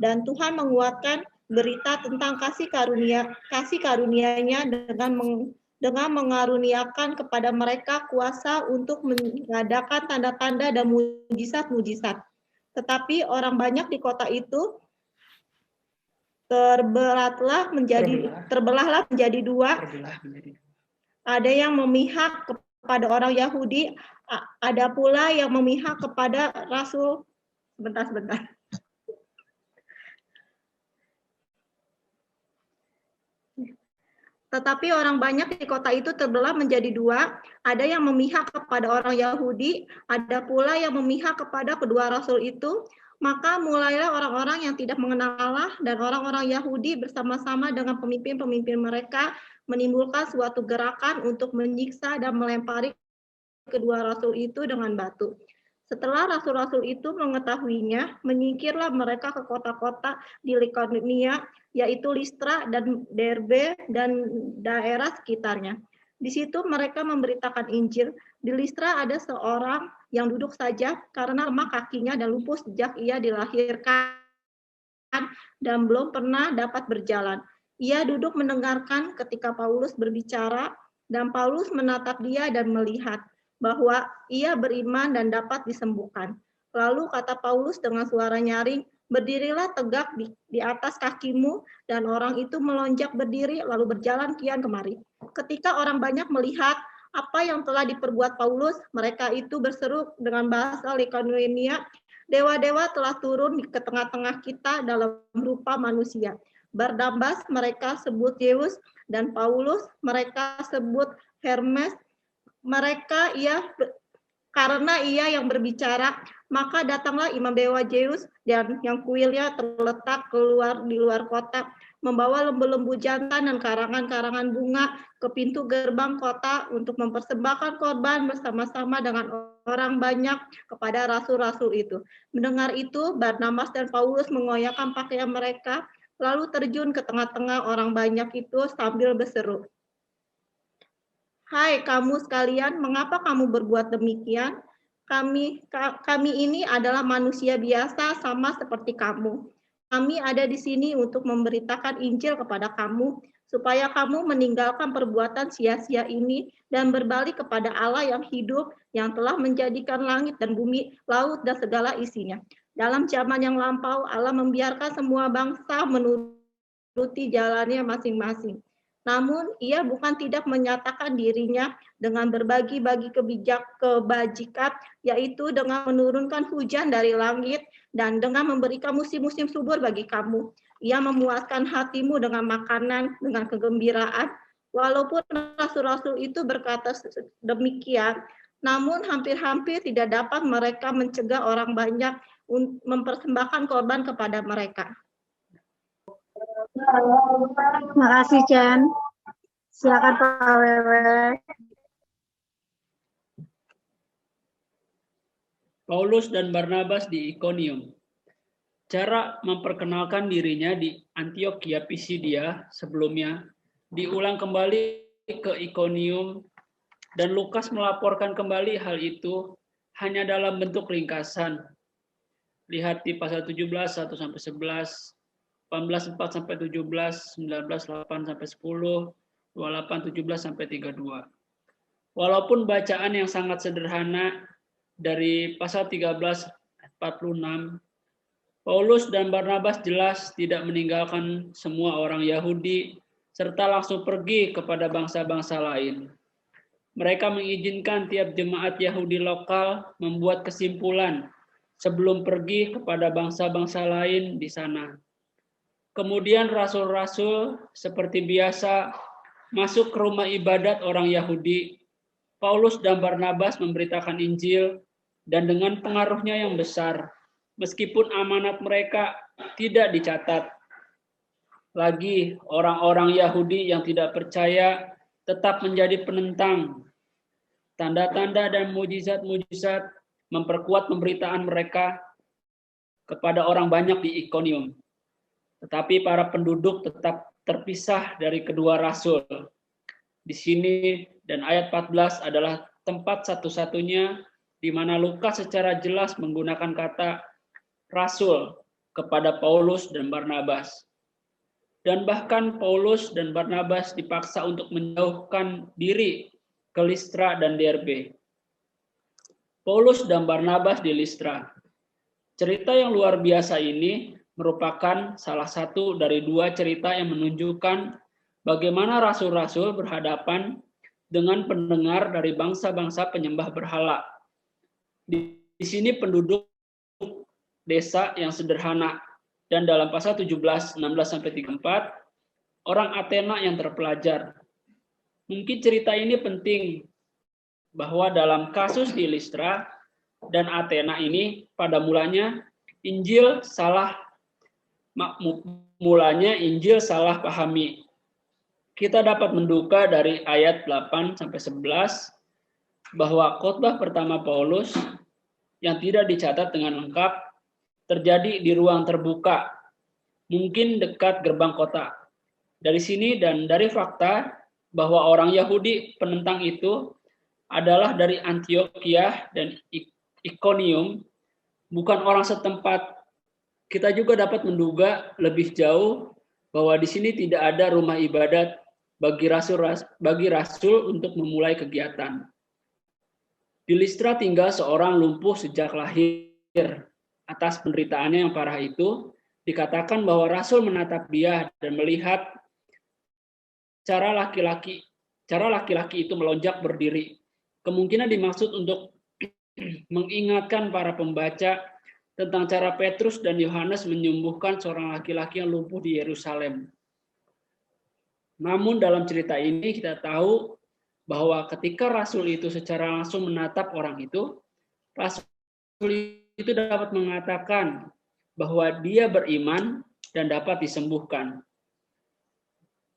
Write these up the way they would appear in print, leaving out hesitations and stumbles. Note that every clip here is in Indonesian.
dan Tuhan menguatkan berita tentang kasih karunia-Nya dengan mengaruniakan kepada mereka kuasa untuk mengadakan tanda-tanda dan mujizat-mujizat. Tetapi orang banyak di kota itu terbelahlah menjadi dua. Ada yang memihak kepada orang Yahudi, ada pula yang memihak kepada Rasul. Sebentar. Tetapi orang banyak di kota itu terbelah menjadi dua, ada yang memihak kepada orang Yahudi, ada pula yang memihak kepada kedua rasul itu. Maka mulailah orang-orang yang tidak mengenal Allah dan orang-orang Yahudi bersama-sama dengan pemimpin-pemimpin mereka menimbulkan suatu gerakan untuk menyiksa dan melempari kedua rasul itu dengan batu. Setelah rasul-rasul itu mengetahuinya, menyingkirlah mereka ke kota-kota di Likaonia, yaitu Listra dan Derbe dan daerah sekitarnya. Di situ mereka memberitakan Injil. Di Listra ada seorang yang duduk saja karena lemah kakinya dan lumpuh sejak ia dilahirkan dan belum pernah dapat berjalan. Ia duduk mendengarkan ketika Paulus berbicara, dan Paulus menatap dia dan melihat bahwa ia beriman dan dapat disembuhkan. Lalu kata Paulus dengan suara nyaring, berdirilah tegak di atas kakimu, dan orang itu melonjak berdiri lalu berjalan kian kemari. Ketika orang banyak melihat apa yang telah diperbuat Paulus, mereka itu berseru dengan bahasa Likaonia, dewa-dewa telah turun ke tengah-tengah kita dalam rupa manusia. Barnabas mereka sebut Zeus, dan Paulus mereka sebut Hermes. Karena ia yang berbicara, maka datanglah imam dewa Zeus dan yang kuilnya terletak di luar kota, membawa lembu-lembu jantan dan karangan-karangan bunga ke pintu gerbang kota untuk mempersembahkan korban bersama-sama dengan orang banyak kepada rasul-rasul itu. Mendengar itu, Barnabas dan Paulus mengoyakkan pakaian mereka, lalu terjun ke tengah-tengah orang banyak itu sambil berseru, "Hai kamu sekalian, mengapa kamu berbuat demikian? Kami ini adalah manusia biasa sama seperti kamu. Kami ada di sini untuk memberitakan Injil kepada kamu, supaya kamu meninggalkan perbuatan sia-sia ini dan berbalik kepada Allah yang hidup, yang telah menjadikan langit dan bumi, laut dan segala isinya. Dalam zaman yang lampau, Allah membiarkan semua bangsa menuruti jalannya masing-masing. Namun ia bukan tidak menyatakan dirinya dengan berbagi-bagi kebajikan, yaitu dengan menurunkan hujan dari langit dan dengan memberikan musim-musim subur bagi kamu. Ia memuaskan hatimu dengan makanan, dengan kegembiraan. Walaupun rasul-rasul itu berkata demikian, namun hampir-hampir tidak dapat mereka mencegah orang banyak mempersembahkan korban kepada mereka. Terima kasih, Chen. Silakan Pak Wewe. Paulus dan Barnabas di Ikonium. Cara memperkenalkan dirinya di Antiokhia Pisidia sebelumnya diulang kembali ke Ikonium, dan Lukas melaporkan kembali hal itu hanya dalam bentuk ringkasan. Lihat di pasal 17, 1-11, 18, 4-17, 19, 8-10, 28, 17-32. Walaupun bacaan yang sangat sederhana dari pasal 13, 46, Paulus dan Barnabas jelas tidak meninggalkan semua orang Yahudi serta langsung pergi kepada bangsa-bangsa lain. Mereka mengizinkan tiap jemaat Yahudi lokal membuat kesimpulan sebelum pergi kepada bangsa-bangsa lain di sana. Kemudian rasul-rasul seperti biasa masuk ke rumah ibadat orang Yahudi. Paulus dan Barnabas memberitakan Injil, dan dengan pengaruhnya yang besar, meskipun amanat mereka tidak dicatat. Lagi, orang-orang Yahudi yang tidak percaya tetap menjadi penentang. Tanda-tanda dan mujizat-mujizat memperkuat pemberitaan mereka kepada orang banyak di Ikonium. Tetapi para penduduk tetap terpisah dari kedua rasul. Di sini dan ayat 14 adalah tempat satu-satunya di mana Lukas secara jelas menggunakan kata rasul kepada Paulus dan Barnabas. Dan bahkan Paulus dan Barnabas dipaksa untuk menjauhkan diri ke Listra dan Derbe. Paulus dan Barnabas di Listra. Cerita yang luar biasa ini merupakan salah satu dari dua cerita yang menunjukkan bagaimana rasul-rasul berhadapan dengan pendengar dari bangsa-bangsa penyembah berhala. Di sini penduduk desa yang sederhana, dan dalam pasal 17, 16-34, orang Athena yang terpelajar. Mungkin cerita ini penting bahwa dalam kasus di Listra dan Athena ini pada mulanya Injil salah pahami. Kita dapat menduga dari ayat 8 sampai 11 bahwa khotbah pertama Paulus yang tidak dicatat dengan lengkap terjadi di ruang terbuka, mungkin dekat gerbang kota. Dari sini dan dari fakta bahwa orang Yahudi penentang itu adalah dari Antioquia dan Iconium, bukan orang setempat. Kita juga dapat menduga lebih jauh bahwa di sini tidak ada rumah ibadat bagi rasul untuk memulai kegiatan. Di Listra tinggal seorang lumpuh sejak lahir. Atas penderitaannya yang parah itu, dikatakan bahwa rasul menatap dia dan melihat cara laki-laki itu melonjak berdiri. Kemungkinan dimaksud untuk mengingatkan para pembaca tentang cara Petrus dan Yohanes menyembuhkan seorang laki-laki yang lumpuh di Yerusalem. Namun dalam cerita ini kita tahu bahwa ketika rasul itu secara langsung menatap orang itu, rasul itu dapat mengatakan bahwa dia beriman dan dapat disembuhkan.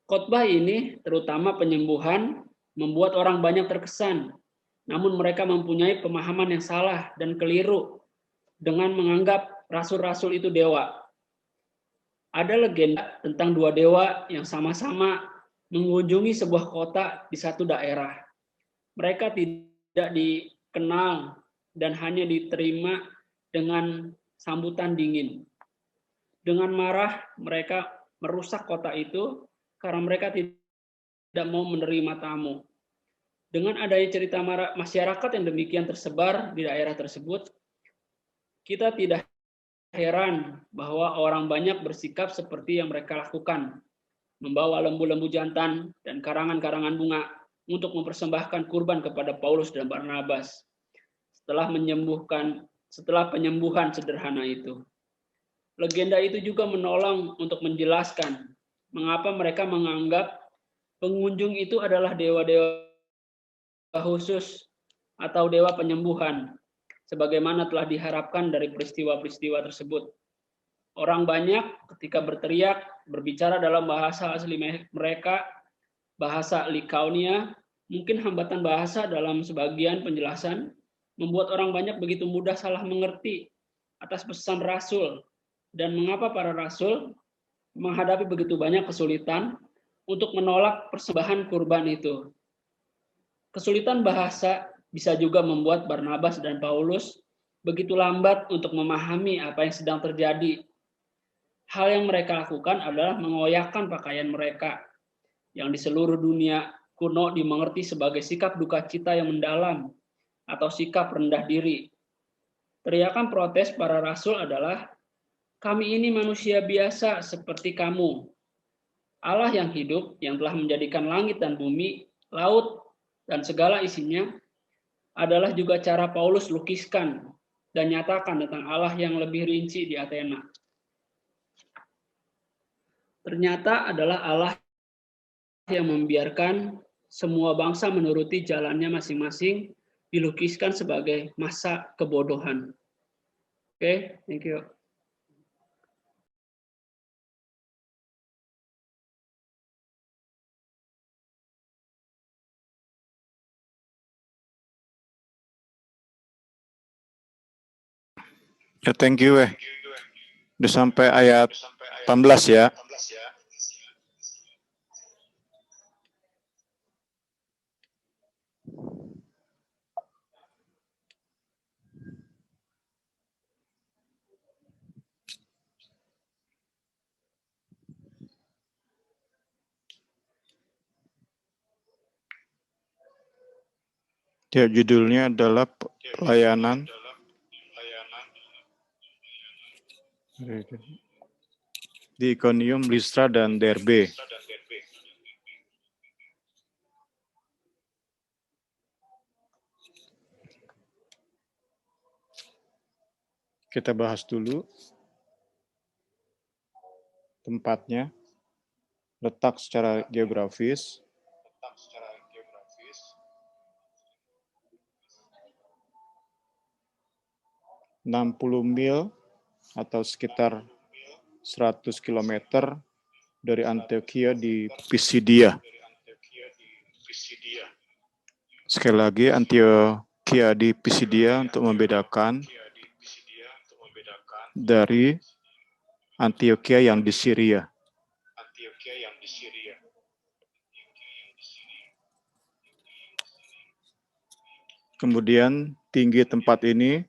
Khotbah ini, terutama penyembuhan, membuat orang banyak terkesan. Namun mereka mempunyai pemahaman yang salah dan keliru dengan menganggap rasul-rasul itu dewa. Ada legenda tentang dua dewa yang sama-sama mengunjungi sebuah kota di satu daerah. Mereka tidak dikenal dan hanya diterima dengan sambutan dingin. Dengan marah, mereka merusak kota itu karena mereka tidak mau menerima tamu. Dengan adanya cerita masyarakat yang demikian tersebar di daerah tersebut, kita tidak heran bahwa orang banyak bersikap seperti yang mereka lakukan, membawa lembu-lembu jantan dan karangan-karangan bunga untuk mempersembahkan kurban kepada Paulus dan Barnabas setelah penyembuhan sederhana itu. Legenda itu juga menolong untuk menjelaskan mengapa mereka menganggap pengunjung itu adalah dewa-dewa khusus atau dewa penyembuhan, sebagaimana telah diharapkan dari peristiwa-peristiwa tersebut. Orang banyak ketika berteriak, berbicara dalam bahasa asli mereka, bahasa Likaonia, mungkin hambatan bahasa dalam sebagian penjelasan, membuat orang banyak begitu mudah salah mengerti atas pesan rasul, dan mengapa para rasul menghadapi begitu banyak kesulitan untuk menolak persembahan kurban itu. Kesulitan bahasa bisa juga membuat Barnabas dan Paulus begitu lambat untuk memahami apa yang sedang terjadi. Hal yang mereka lakukan adalah mengoyakkan pakaian mereka, yang di seluruh dunia kuno dimengerti sebagai sikap duka cita yang mendalam atau sikap rendah diri. Teriakan protes para rasul adalah, "Kami ini manusia biasa seperti kamu. Allah yang hidup, yang telah menjadikan langit dan bumi, laut, dan segala isinya, adalah juga cara Paulus lukiskan dan nyatakan tentang Allah yang lebih rinci di Athena. Ternyata adalah Allah yang membiarkan semua bangsa menuruti jalannya masing-masing, dilukiskan sebagai masa kebodohan." Oke, thank you. Ya, thank you. Udah sampai ayat 18 ya. Ya, judulnya adalah pelayanan di Iconium, Listra, dan Derbe. Kita bahas dulu tempatnya, letak secara geografis, 60 mil atau sekitar 100 km dari Antioquia di Pisidia. Sekali lagi, Antioquia di Pisidia untuk membedakan dari Antioquia yang di Syria. Kemudian tinggi tempat ini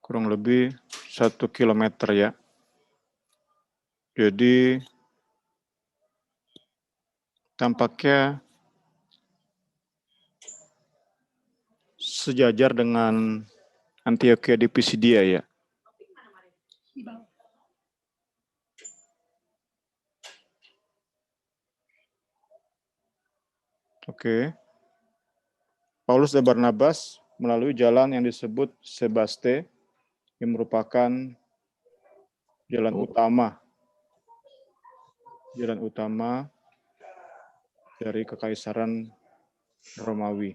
kurang lebih 1 kilometer ya. Jadi tampaknya sejajar dengan Antioquia di Pisidia ya. Oke. Paulus dan Barnabas melalui jalan yang disebut Sebaste, yang merupakan jalan utama dari Kekaisaran Romawi.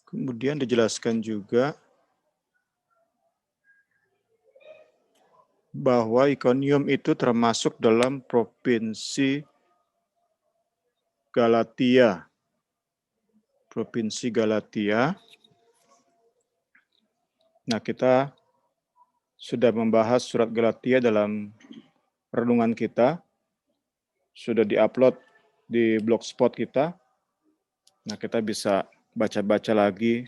Kemudian dijelaskan juga bahwa Iconium itu termasuk dalam provinsi Galatia. Provinsi Galatia. Nah, kita sudah membahas surat Galatia dalam renungan kita. Sudah diupload di blogspot kita. Nah, kita bisa baca-baca lagi.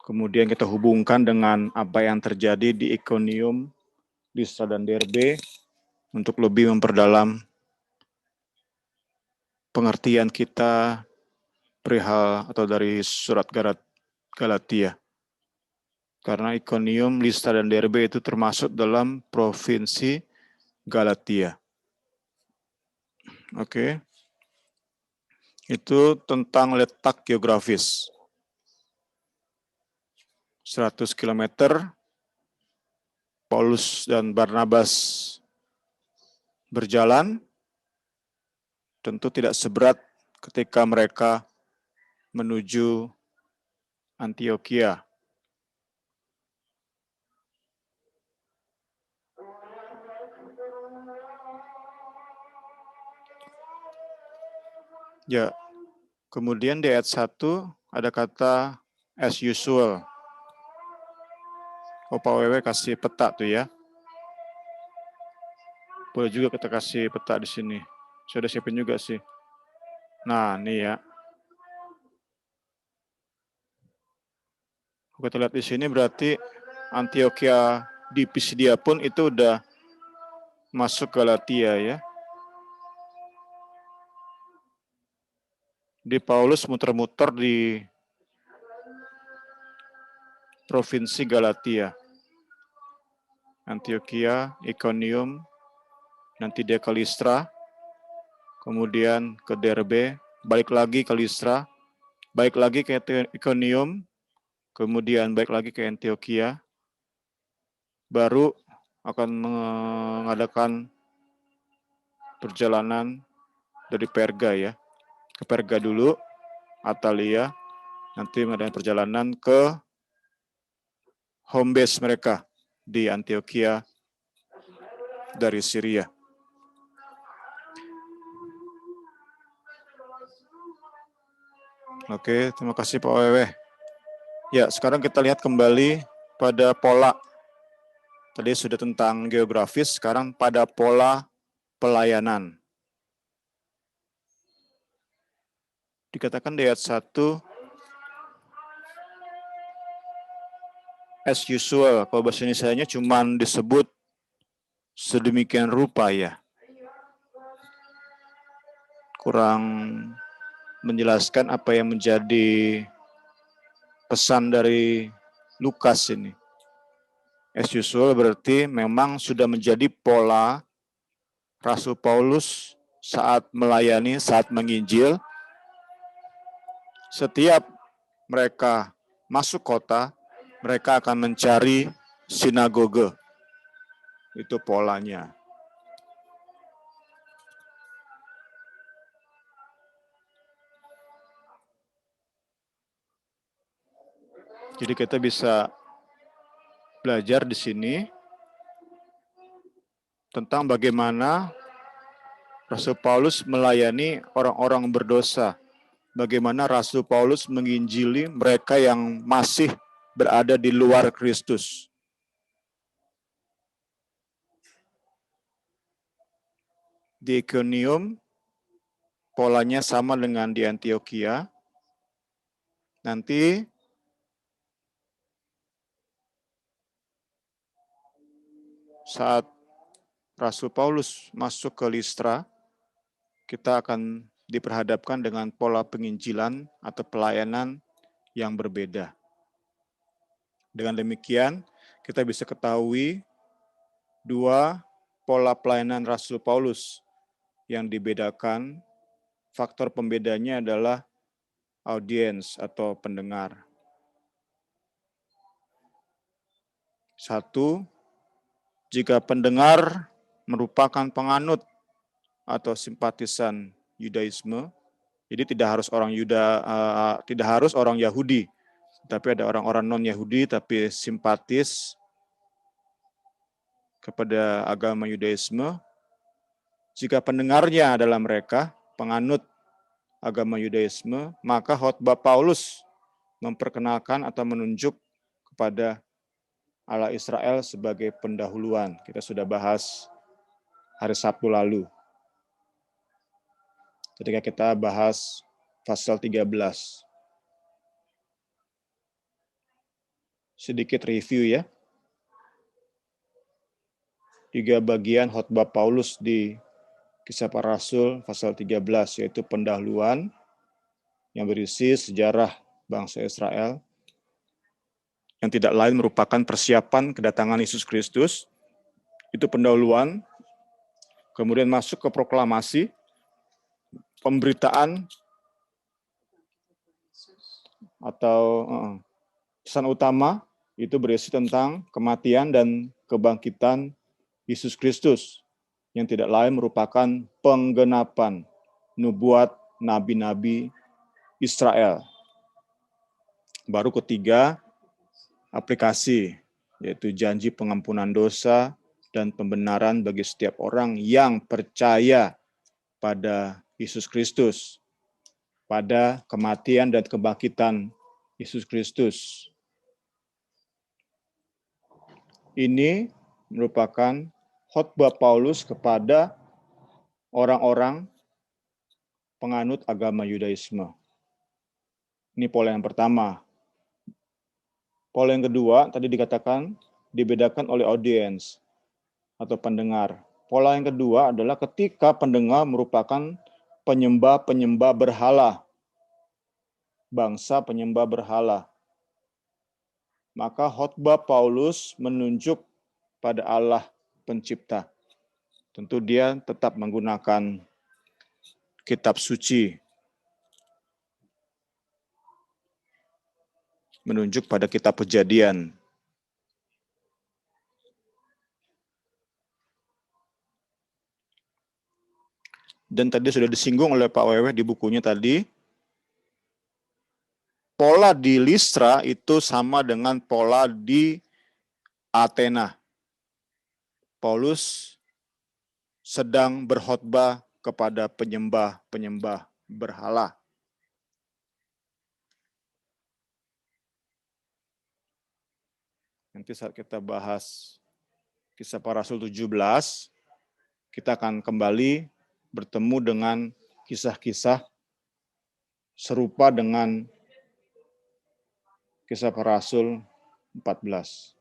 Kemudian kita hubungkan dengan apa yang terjadi di Iconium, Listra, dan Derbe untuk lebih memperdalam pengertian kita perihal atau dari surat Galatia. Karena Iconium, Listra, dan Derbe itu termasuk dalam provinsi Galatia. Oke. Itu tentang letak geografis. 100 km, Paulus dan Barnabas berjalan, tentu tidak seberat ketika mereka menuju Antioquia. Ya, kemudian di ayat 1 ada kata as usual. Pak Wewe kasih peta tuh ya. Boleh juga kita kasih peta di sini. Saya udah siapin juga sih. Nah, nih ya. Kita lihat di sini berarti Antioquia di Pisidia pun itu udah masuk Galatia ya. Di Paulus muter-muter di provinsi Galatia. Antioquia, Iconium, nanti dia ke Listra, kemudian ke Derbe, balik lagi ke Listra, balik lagi ke Iconium, kemudian balik lagi ke Antioquia, baru akan mengadakan perjalanan dari Perga ya, ke Perga dulu, Atalia, nanti mengadakan perjalanan ke home base mereka di Antioquia dari Syria. Oke, terima kasih Pak Wewe. Ya, sekarang kita lihat kembali pada pola. Tadi sudah tentang geografis, sekarang pada pola pelayanan. Dikatakan di ayat 1, as usual. Kalau bahasa Indonesianya cuman disebut sedemikian rupa ya. Kurang menjelaskan apa yang menjadi pesan dari Lukas ini. As usual berarti memang sudah menjadi pola Rasul Paulus saat melayani, saat menginjil. Setiap mereka masuk kota, mereka akan mencari sinagoge. Itu polanya. Jadi kita bisa belajar di sini tentang bagaimana Rasul Paulus melayani orang-orang berdosa. Bagaimana Rasul Paulus menginjili mereka yang masih berada di luar Kristus. Di Iconium, polanya sama dengan di Antioquia. Nanti saat Rasul Paulus masuk ke Listra, kita akan diperhadapkan dengan pola penginjilan atau pelayanan yang berbeda. Dengan demikian, kita bisa ketahui dua pola pelayanan Rasul Paulus yang dibedakan. Faktor pembedanya adalah audiens atau pendengar. Satu, jika pendengar merupakan penganut atau simpatisan Yudaisme, jadi tidak harus orang Yahudi, tapi ada orang-orang non-Yahudi tapi simpatis kepada agama Yudaisme. Jika pendengarnya adalah mereka penganut agama Yudaisme, maka khotbah Paulus memperkenalkan atau menunjuk kepada Allah Israel sebagai pendahuluan. Kita sudah bahas hari Sabtu lalu, ketika kita bahas pasal 13. Sedikit review ya. 3 bagian khotbah Paulus di Kisah Para Rasul pasal 13, yaitu pendahuluan yang berisi sejarah bangsa Israel, yang tidak lain merupakan persiapan kedatangan Yesus Kristus. Itu pendahuluan. Kemudian masuk ke proklamasi, pemberitaan atau pesan utama, itu berisi tentang kematian dan kebangkitan Yesus Kristus, yang tidak lain merupakan penggenapan nubuat nabi-nabi Israel. Baru ketiga, aplikasi, yaitu janji pengampunan dosa dan pembenaran bagi setiap orang yang percaya pada Yesus Kristus, pada kematian dan kebangkitan Yesus Kristus. Ini merupakan khotbah Paulus kepada orang-orang penganut agama Yudaisme. Ini pola yang pertama. Pola yang kedua, tadi dikatakan dibedakan oleh audiens atau pendengar. Pola yang kedua adalah ketika pendengar merupakan penyembah-penyembah berhala, bangsa penyembah berhala. Maka khotbah Paulus menunjuk pada Allah pencipta. Tentu dia tetap menggunakan kitab suci, menunjuk pada kitab Kejadian. Dan tadi sudah disinggung oleh Pak Wewe di bukunya tadi, pola di Listra itu sama dengan pola di Athena. Paulus sedang berkhotbah kepada penyembah-penyembah berhala. Nanti saat kita bahas Kisah Para Rasul 17, kita akan kembali bertemu dengan kisah-kisah serupa dengan Kisah Para Rasul 14.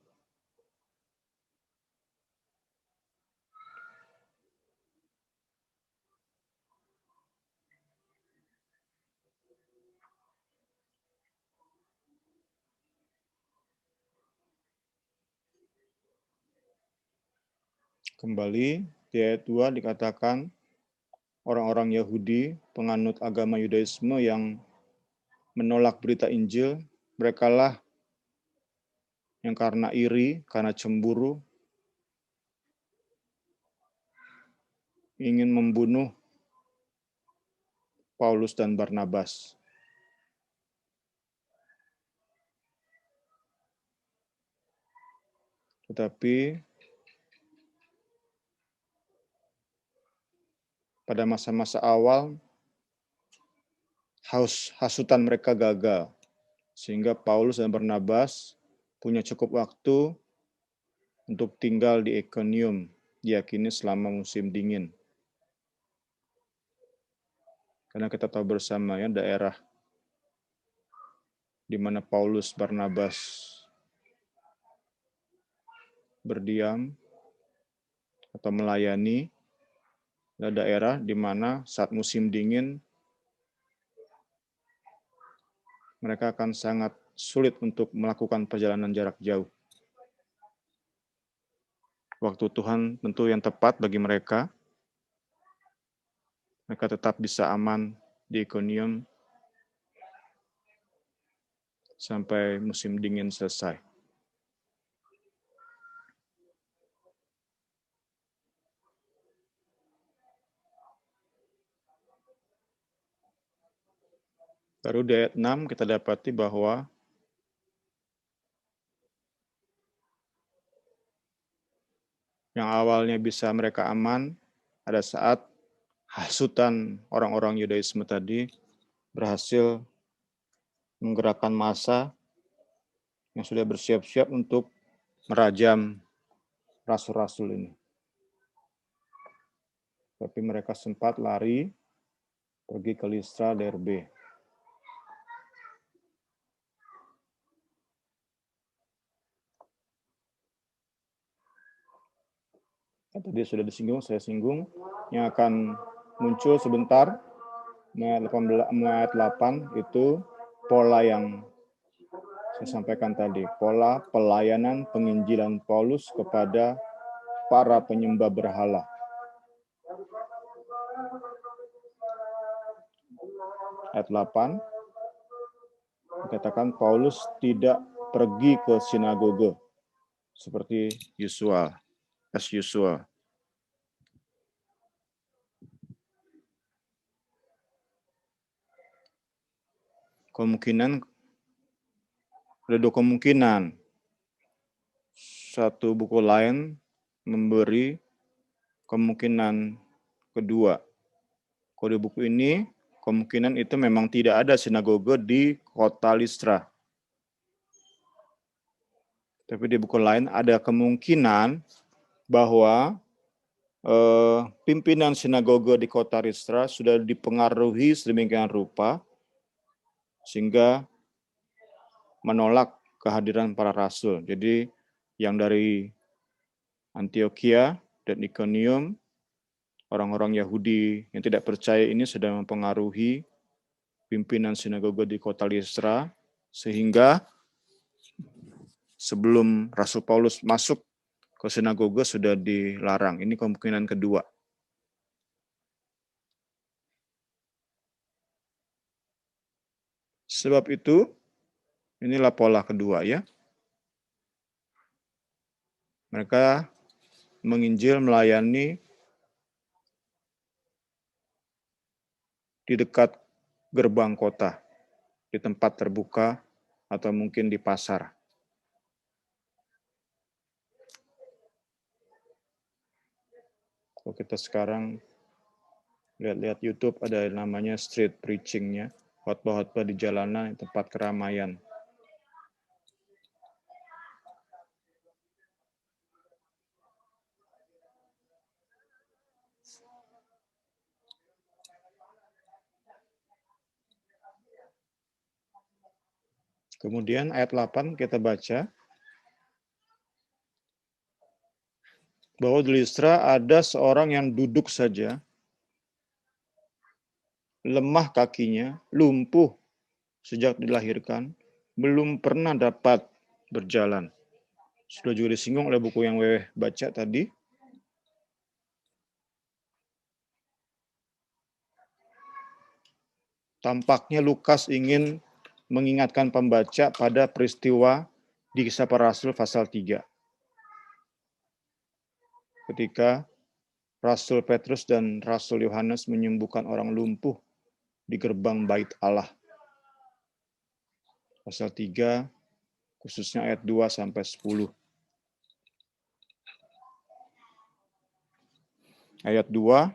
Kembali di ayat 2 dikatakan orang-orang Yahudi penganut agama Yudaisme yang menolak berita Injil, merekalah yang karena iri, karena cemburu, ingin membunuh Paulus dan Barnabas. Tetapi pada masa-masa awal, hasutan mereka gagal. Sehingga Paulus dan Barnabas punya cukup waktu untuk tinggal di Ikonium, diyakini selama musim dingin. Karena kita tahu bersama ya, daerah di mana Paulus Barnabas berdiam atau melayani, adalah daerah di mana saat musim dingin mereka akan sangat sulit untuk melakukan perjalanan jarak jauh. Waktu Tuhan tentu yang tepat bagi mereka. Mereka tetap bisa aman di Ikonium sampai musim dingin selesai. Baru di ayat 6 kita dapati bahwa yang awalnya bisa mereka aman, ada saat hasutan orang-orang Yudaisme tadi berhasil menggerakkan massa yang sudah bersiap-siap untuk merajam rasul-rasul ini. Tapi mereka sempat lari pergi ke Listra, Derbe. Tadi sudah disinggung, saya singgung, yang akan muncul sebentar, ayat 8 itu pola yang saya sampaikan tadi, pola pelayanan penginjilan Paulus kepada para penyembah berhala. Ayat 8, dikatakan Paulus tidak pergi ke sinagoge, seperti as usual. Ada dua kemungkinan. Satu buku lain memberi kemungkinan kedua. Kode buku ini, kemungkinan itu memang tidak ada sinagoge di kota Listra. Tapi di buku lain ada kemungkinan bahwa pimpinan sinagoge di kota Listra sudah dipengaruhi sedemikian rupa sehingga menolak kehadiran para rasul. Jadi yang dari Antioquia dan Ikonium, orang-orang Yahudi yang tidak percaya ini sudah mempengaruhi pimpinan sinagoge di kota Listra, sehingga sebelum Rasul Paulus masuk ke sinagoge sudah dilarang. Ini kemungkinan kedua. Sebab itu, inilah pola kedua ya. Mereka menginjil, melayani di dekat gerbang kota, di tempat terbuka, atau mungkin di pasar. Kalau kita sekarang lihat-lihat YouTube, ada namanya street preaching-nya, khotbah-khotbah di jalanan, tempat keramaian. Kemudian ayat 8 kita baca, bahwa di Listra ada seorang yang duduk saja, lemah kakinya, lumpuh sejak dilahirkan, belum pernah dapat berjalan. Sudah juga disinggung oleh buku yang Weweh baca tadi. Tampaknya Lukas ingin mengingatkan pembaca pada peristiwa di Kisah Para Rasul pasal 3. Ketika Rasul Petrus dan Rasul Yohanes menyembuhkan orang lumpuh di gerbang bait Allah. Pasal 3, khususnya ayat 2 sampai 10. Ayat 2,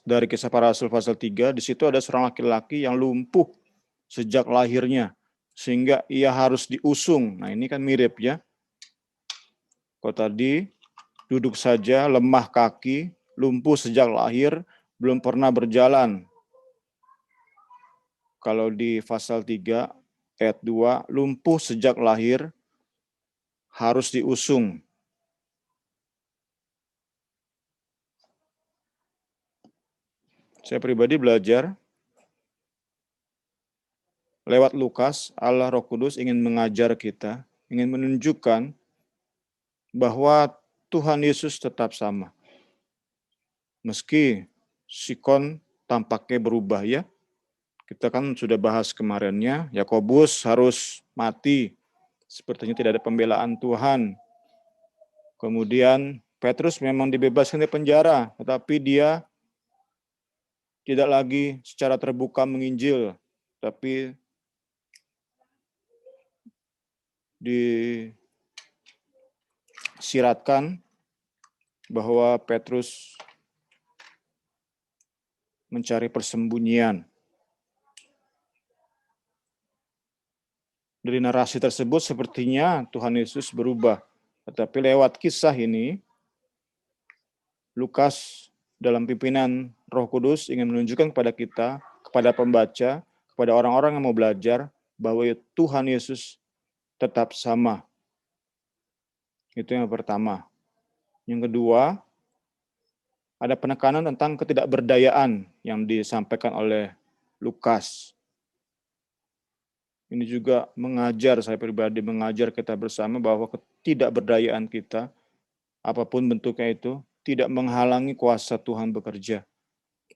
dari Kisah Para Rasul pasal 3, di situ ada seorang laki-laki yang lumpuh sejak lahirnya, sehingga ia harus diusung. Nah ini kan mirip ya. Kalau tadi duduk saja, lemah kaki, lumpuh sejak lahir, belum pernah berjalan. Kalau di pasal 3, ayat 2, lumpuh sejak lahir, harus diusung. Saya pribadi belajar, lewat Lukas, Allah Roh Kudus ingin mengajar kita, ingin menunjukkan bahwa Tuhan Yesus tetap sama. Meski sikon tampaknya berubah ya. Kita kan sudah bahas kemarinnya, Yakobus harus mati. Sepertinya tidak ada pembelaan Tuhan. Kemudian Petrus memang dibebaskan dari penjara, tetapi dia tidak lagi secara terbuka menginjil, tapi disiratkan bahwa Petrus mencari persembunyian. Dari narasi tersebut sepertinya Tuhan Yesus berubah. Tetapi lewat kisah ini, Lukas dalam pimpinan Roh Kudus ingin menunjukkan kepada kita, kepada pembaca, kepada orang-orang yang mau belajar, bahwa Tuhan Yesus tetap sama. Itu yang pertama. Yang kedua, ada penekanan tentang ketidakberdayaan yang disampaikan oleh Lukas. Ini juga mengajar, saya pribadi mengajar kita bersama bahwa ketidakberdayaan kita, apapun bentuknya itu, tidak menghalangi kuasa Tuhan bekerja.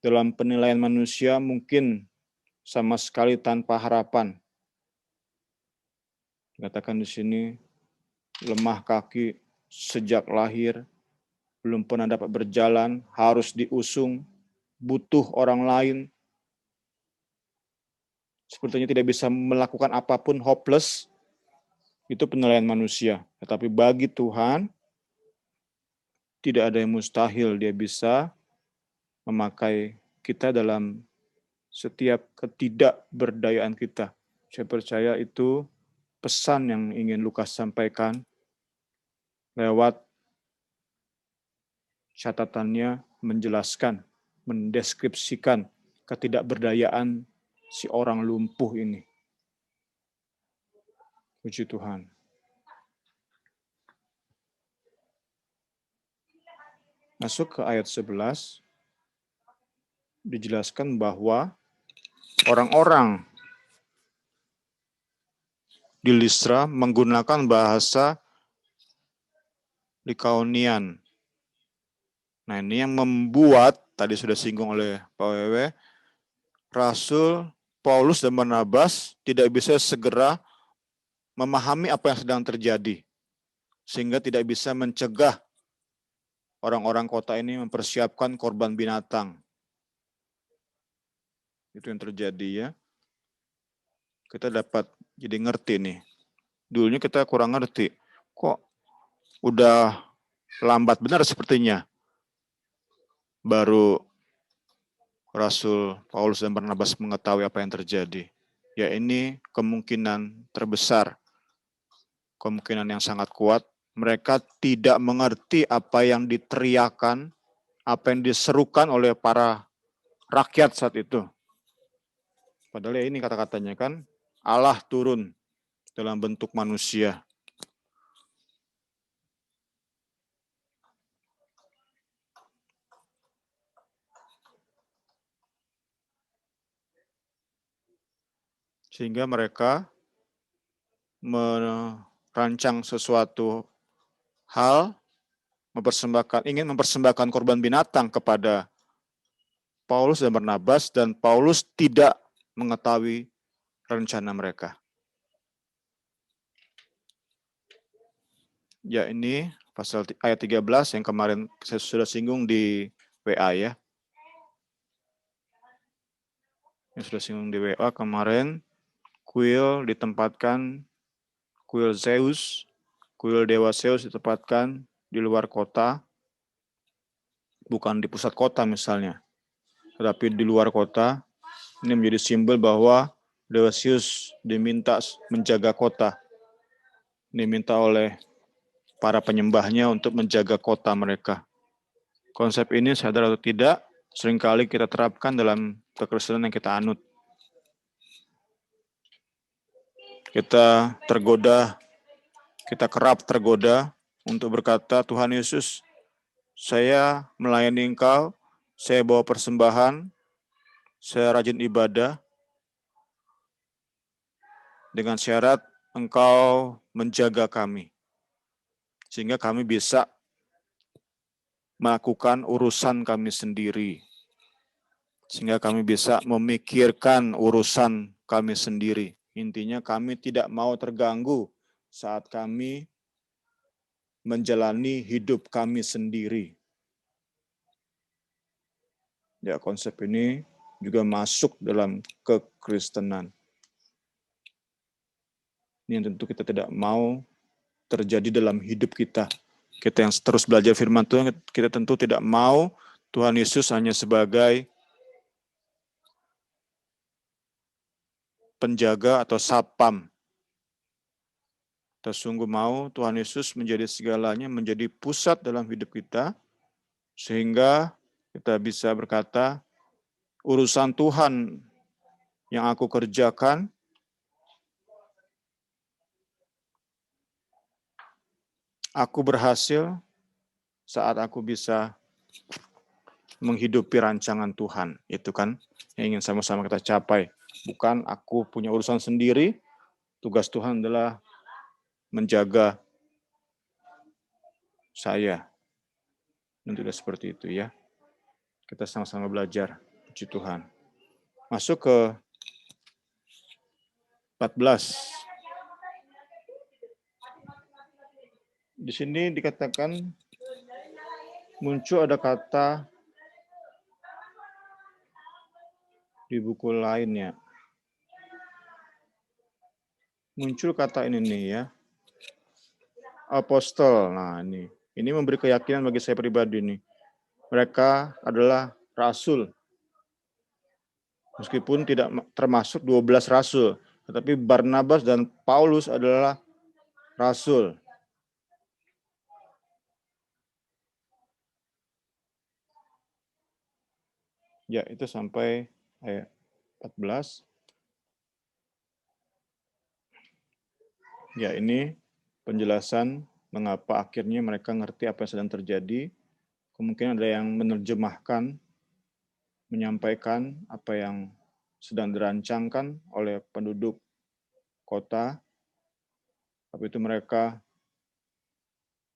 Dalam penilaian manusia mungkin sama sekali tanpa harapan. Dikatakan di sini, lemah kaki sejak lahir, belum pernah dapat berjalan, harus diusung, butuh orang lain. Sepertinya tidak bisa melakukan apapun, hopeless. Itu penilaian manusia. Tetapi bagi Tuhan, tidak ada yang mustahil. Dia bisa memakai kita dalam setiap ketidakberdayaan kita. Saya percaya itu pesan yang ingin Lukas sampaikan lewat catatannya, menjelaskan, mendeskripsikan ketidakberdayaan si orang lumpuh ini. Puji Tuhan. Masuk ke ayat 11, dijelaskan bahwa orang-orang di Listra menggunakan bahasa Likaonian. Nah ini yang membuat, tadi sudah singgung oleh Pak Wewe, Rasul Paulus dan Barnabas tidak bisa segera memahami apa yang sedang terjadi, sehingga tidak bisa mencegah orang-orang kota ini mempersiapkan korban binatang. Itu yang terjadi ya. Kita dapat jadi ngerti nih. Dulunya kita kurang ngerti. Kok udah lambat benar sepertinya. Baru Rasul Paulus dan Barnabas mengetahui apa yang terjadi. Ya ini kemungkinan terbesar. Kemungkinan yang sangat kuat. Mereka tidak mengerti apa yang diteriakan, apa yang diserukan oleh para rakyat saat itu. Padahal ya ini kata-katanya kan, Allah turun dalam bentuk manusia. sehingga mereka merancang sesuatu hal, ingin mempersembahkan korban binatang kepada Paulus dan Barnabas, dan Paulus tidak mengetahui rencana mereka. Ya, ini pasal ayat 13 yang kemarin saya sudah singgung di WA ya. Yang sudah singgung di WA kemarin, kuil Dewa Zeus ditempatkan di luar kota, bukan di pusat kota misalnya, tetapi di luar kota. Ini menjadi simbol bahwa Dewa Zeus diminta menjaga kota. Diminta oleh para penyembahnya untuk menjaga kota mereka. Konsep ini, sadar atau tidak, seringkali kita terapkan dalam kekristenan yang kita anut. Kita kerap tergoda untuk berkata, Tuhan Yesus, saya melayani Engkau, saya bawa persembahan, saya rajin ibadah, dengan syarat Engkau menjaga kami, sehingga kami bisa melakukan urusan kami sendiri, sehingga kami bisa memikirkan urusan kami sendiri. Intinya kami tidak mau terganggu saat kami menjalani hidup kami sendiri. Ya, konsep ini juga masuk dalam kekristenan. Ini yang tentu kita tidak mau terjadi dalam hidup kita. Kita yang terus belajar firman Tuhan, kita tentu tidak mau Tuhan Yesus hanya sebagai penjaga atau satpam. Kita sungguh mau Tuhan Yesus menjadi segalanya, menjadi pusat dalam hidup kita, sehingga kita bisa berkata, urusan Tuhan yang aku kerjakan, aku berhasil saat aku bisa menghidupi rancangan Tuhan. Itu kan yang ingin sama-sama kita capai. Bukan aku punya urusan sendiri, tugas Tuhan adalah menjaga saya. Dan tidak seperti itu ya. Kita sama-sama belajar. Puji Tuhan. Masuk ke 14. Di sini dikatakan muncul ada kata di buku lainnya. Muncul kata ini nih ya. Apostol. Nah, ini memberi keyakinan bagi saya pribadi nih. Mereka adalah rasul. Meskipun tidak termasuk 12 rasul, tetapi Barnabas dan Paulus adalah rasul. Ya, itu sampai ayat 14. Ya, ini penjelasan mengapa akhirnya mereka ngerti apa yang sedang terjadi. Kemungkinan ada yang menerjemahkan, menyampaikan apa yang sedang dirancangkan oleh penduduk kota. Tapi itu mereka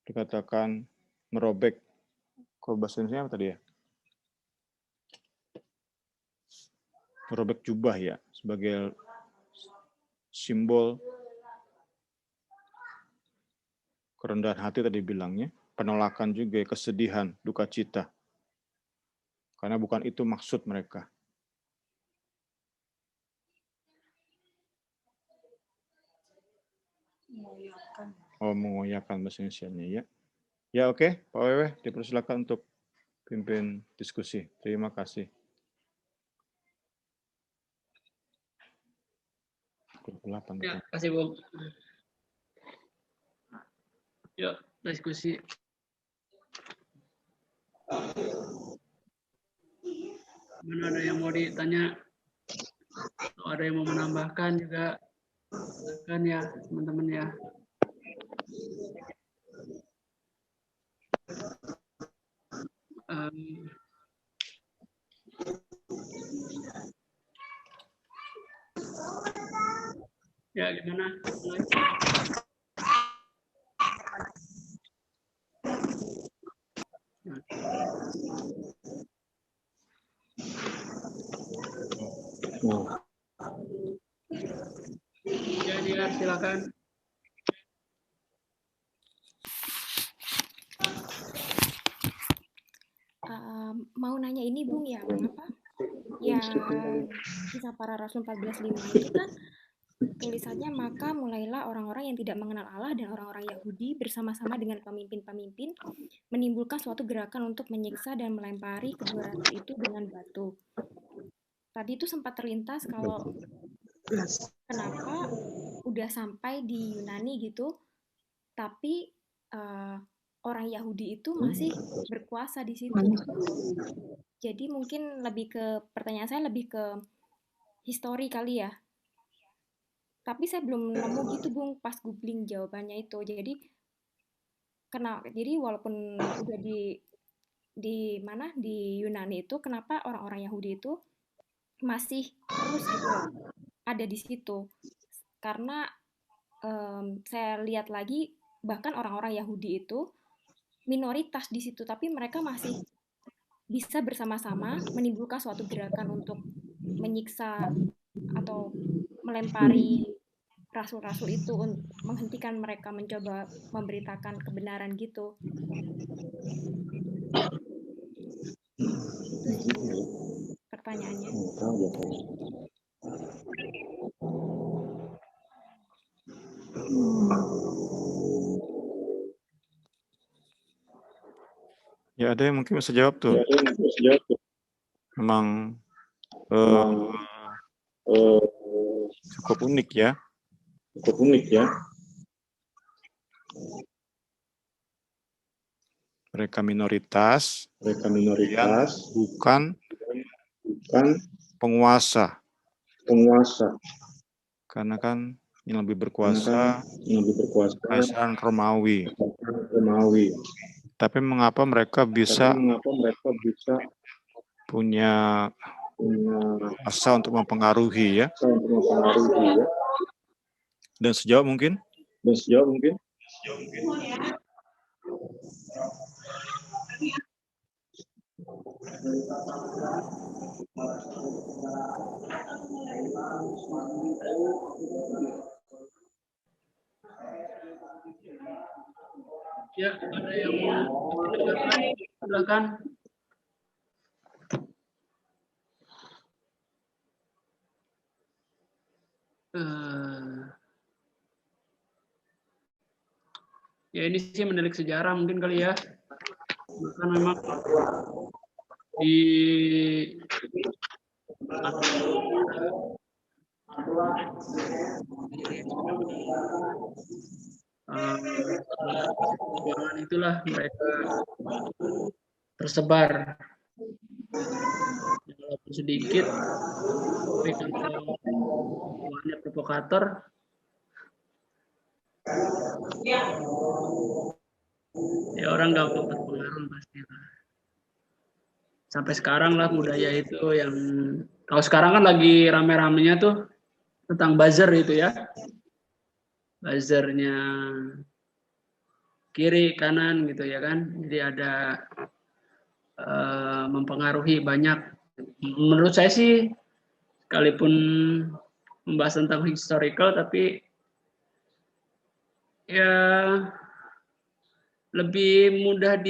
dikatakan merobek. Kalau bahasa Indonesia apa tadi ya? Merobek jubah ya, sebagai simbol kerendahan hati tadi bilangnya, penolakan juga, kesedihan, duka cita. Karena bukan itu maksud mereka. Mengoyakan bahasa Indonesianya ya. Ya oke, Pak Wewe, dipersilakan untuk pimpin diskusi. Terima kasih. Ya, kasih Bung. Yuk, diskusi. Mana ada yang mau ditanya? Kalau ada yang mau menambahkan juga, silakan ya teman-teman ya. Ya, gimana? Ya, dia silakan. Mau nanya ini Bung, yang apa? Yang kisah para rasul 14:5 itu kan tulisannya, maka mulailah orang-orang yang tidak mengenal Allah dan orang-orang Yahudi bersama-sama dengan pemimpin-pemimpin menimbulkan suatu gerakan untuk menyiksa dan melempari kedua rasul itu dengan batu. Tadi itu sempat terlintas kalau kenapa udah sampai di Yunani gitu, tapi orang Yahudi itu masih berkuasa di situ. Jadi mungkin lebih ke, pertanyaan saya lebih ke histori kali ya. Tapi saya belum nemu gitu Bung pas googling jawabannya itu. Jadi walaupun udah di mana di Yunani itu, kenapa orang-orang Yahudi itu masih terus gitu loh ada di situ? Karena saya lihat lagi, bahkan orang-orang Yahudi itu minoritas di situ, tapi mereka masih bisa bersama-sama menimbulkan suatu gerakan untuk menyiksa atau melempari rasul-rasul itu, menghentikan mereka mencoba memberitakan kebenaran gitu. Itu sih pertanyaannya. Ya, ada yang mungkin bisa jawab tuh. Memang cukup unik ya. Mereka minoritas, bukan penguasa. Karena kan yang lebih berkuasa Kaisar Romawi. Tapi mengapa mereka bisa punya asa untuk mempengaruhi ya? Dan sejauh mungkin? Ya, ada yang mau mendengarkan? Silakan. Ya, ini sih menelik sejarah mungkin kali ya. Bahkan memang di perjuangan itulah mereka tersebar, walaupun sedikit, tapi kalau banyak provokator, ya orang gampang terpengaruh pasti. Sampai sekarang lah budaya itu yang, kalau sekarang kan lagi rame-ramenya tuh tentang buzzer itu ya, buzzernya kiri kanan gitu ya kan, jadi ada mempengaruhi banyak. Menurut saya sih, sekalipun membahas tentang historical, tapi ya lebih mudah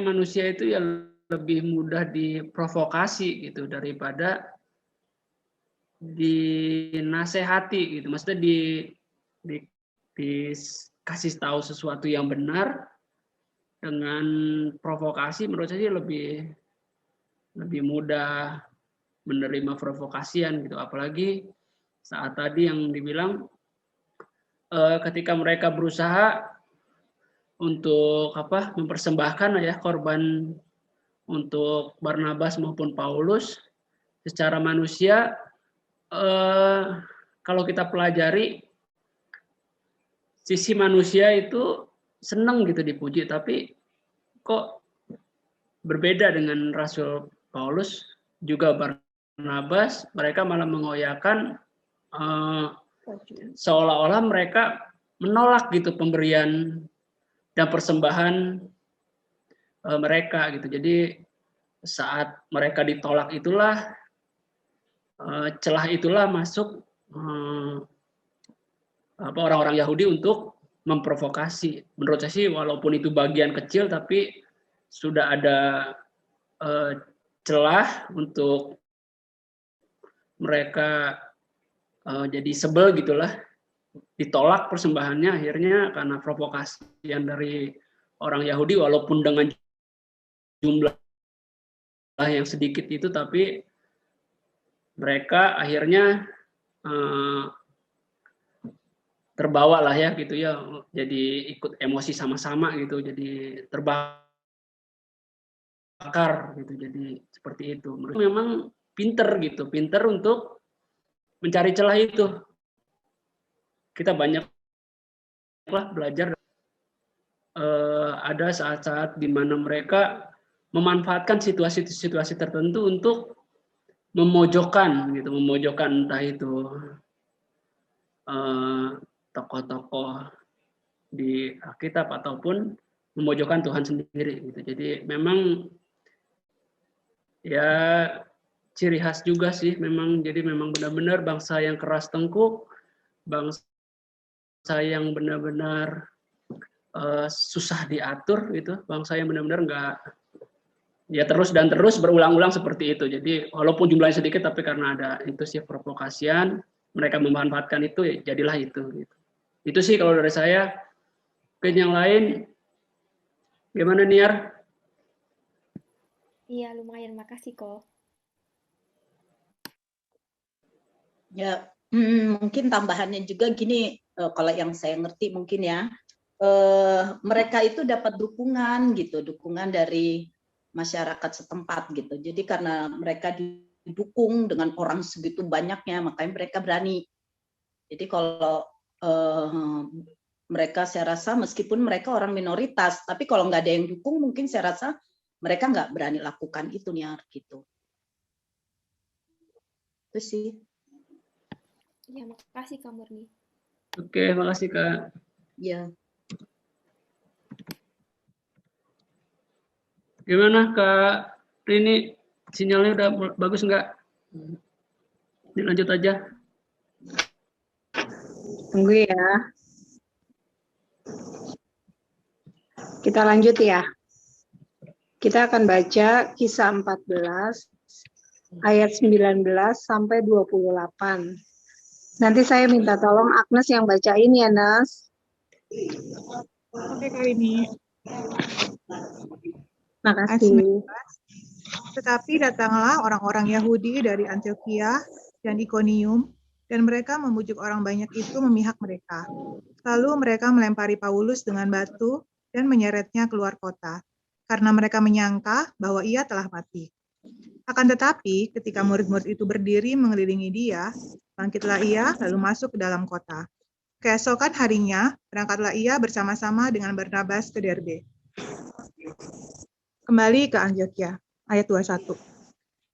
manusia itu ya lebih mudah diprovokasi gitu daripada dinasehati gitu. Maksudnya dikasih tahu sesuatu yang benar. Dengan provokasi menurut saya lebih mudah menerima provokasian gitu. Apalagi saat tadi yang dibilang ketika mereka berusaha untuk mempersembahkan ya korban untuk Barnabas maupun Paulus, secara manusia kalau kita pelajari, sisi manusia itu senang gitu dipuji, tapi kok berbeda dengan Rasul Paulus juga Barnabas, mereka malah mengoyakan seolah-olah mereka menolak gitu pemberian dan persembahan mereka gitu. Jadi saat mereka ditolak itulah celah itulah masuk orang-orang Yahudi untuk memprovokasi. Menurut saya sih walaupun itu bagian kecil tapi sudah ada celah untuk mereka jadi sebel gitulah, ditolak persembahannya akhirnya karena provokasian dari orang Yahudi walaupun dengan jumlah yang sedikit itu, tapi mereka akhirnya terbawa lah ya gitu ya, jadi ikut emosi sama-sama gitu, jadi terbakar gitu, jadi seperti itu. Mereka memang pinter gitu, pinter untuk mencari celah itu. Kita banyak lah belajar. Ada saat-saat di mana mereka memanfaatkan situasi-situasi tertentu untuk memojokkan gitu, memojokkan entah itu tokoh-tokoh di Alkitab ataupun memojokkan Tuhan sendiri gitu. Jadi memang ya ciri khas juga sih memang, jadi memang benar-benar bangsa yang keras tengkuk, bangsa yang benar-benar susah diatur gitu, bangsa yang benar-benar nggak ya terus dan terus berulang-ulang seperti itu. Jadi walaupun jumlahnya sedikit tapi karena ada itu sih provokasian, mereka memanfaatkan itu ya jadilah itu gitu. Itu sih kalau dari saya. Mungkin yang lain gimana Niar? Iya, lumayan, makasih kok. Ya, mungkin tambahannya juga gini, kalau yang saya ngerti mungkin ya, mereka itu dapat dukungan gitu, dukungan dari masyarakat setempat gitu. Jadi karena mereka didukung dengan orang segitu banyaknya, makanya mereka berani. Jadi kalau mereka, saya rasa meskipun mereka orang minoritas, tapi kalau nggak ada yang dukung, mungkin saya rasa mereka nggak berani lakukan itu nih gitu. Itu sih. Ya, makasih Kak Murni. Oke, makasih Kak. Ya. Gimana Kak Rini? Sinyalnya udah bagus nggak? Dilanjut aja. Tunggu ya. Kita lanjut ya. Kita akan baca Kisah 14 ayat 19 sampai 28. Nanti saya minta tolong Agnes yang bacain ya, Nas. Oke, Kak Rini. Makasih. Tetapi datanglah orang-orang Yahudi dari Antioquia dan Iconium, dan mereka membujuk orang banyak itu memihak mereka. Lalu mereka melempari Paulus dengan batu dan menyeretnya keluar kota, karena mereka menyangka bahwa ia telah mati. Akan tetapi, ketika murid-murid itu berdiri mengelilingi dia, bangkitlah ia lalu masuk ke dalam kota. Keesokan harinya, berangkatlah ia bersama-sama dengan Barnabas ke Derbe. Kembali ke Antioquia, ayat 21.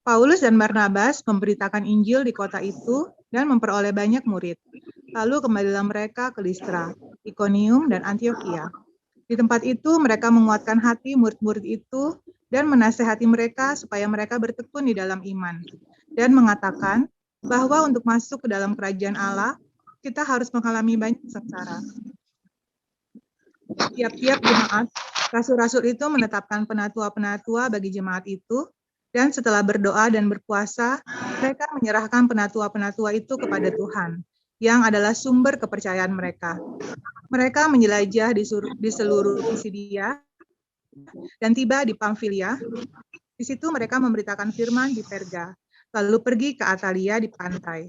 Paulus dan Barnabas memberitakan Injil di kota itu dan memperoleh banyak murid. Lalu kembalilah mereka ke Listra, Iconium, dan Antioquia. Di tempat itu mereka menguatkan hati murid-murid itu dan menasehati mereka supaya mereka bertekun di dalam iman, dan mengatakan bahwa untuk masuk ke dalam kerajaan Allah, kita harus mengalami banyak sengsara. Tiap-tiap jemaat, rasul-rasul itu menetapkan penatua-penatua bagi jemaat itu, dan setelah berdoa dan berpuasa, mereka menyerahkan penatua-penatua itu kepada Tuhan, yang adalah sumber kepercayaan mereka. Mereka menjelajah di seluruh Pisidia dan tiba di Pamfilia. Di situ mereka memberitakan firman di Perga, lalu pergi ke Atalia di pantai.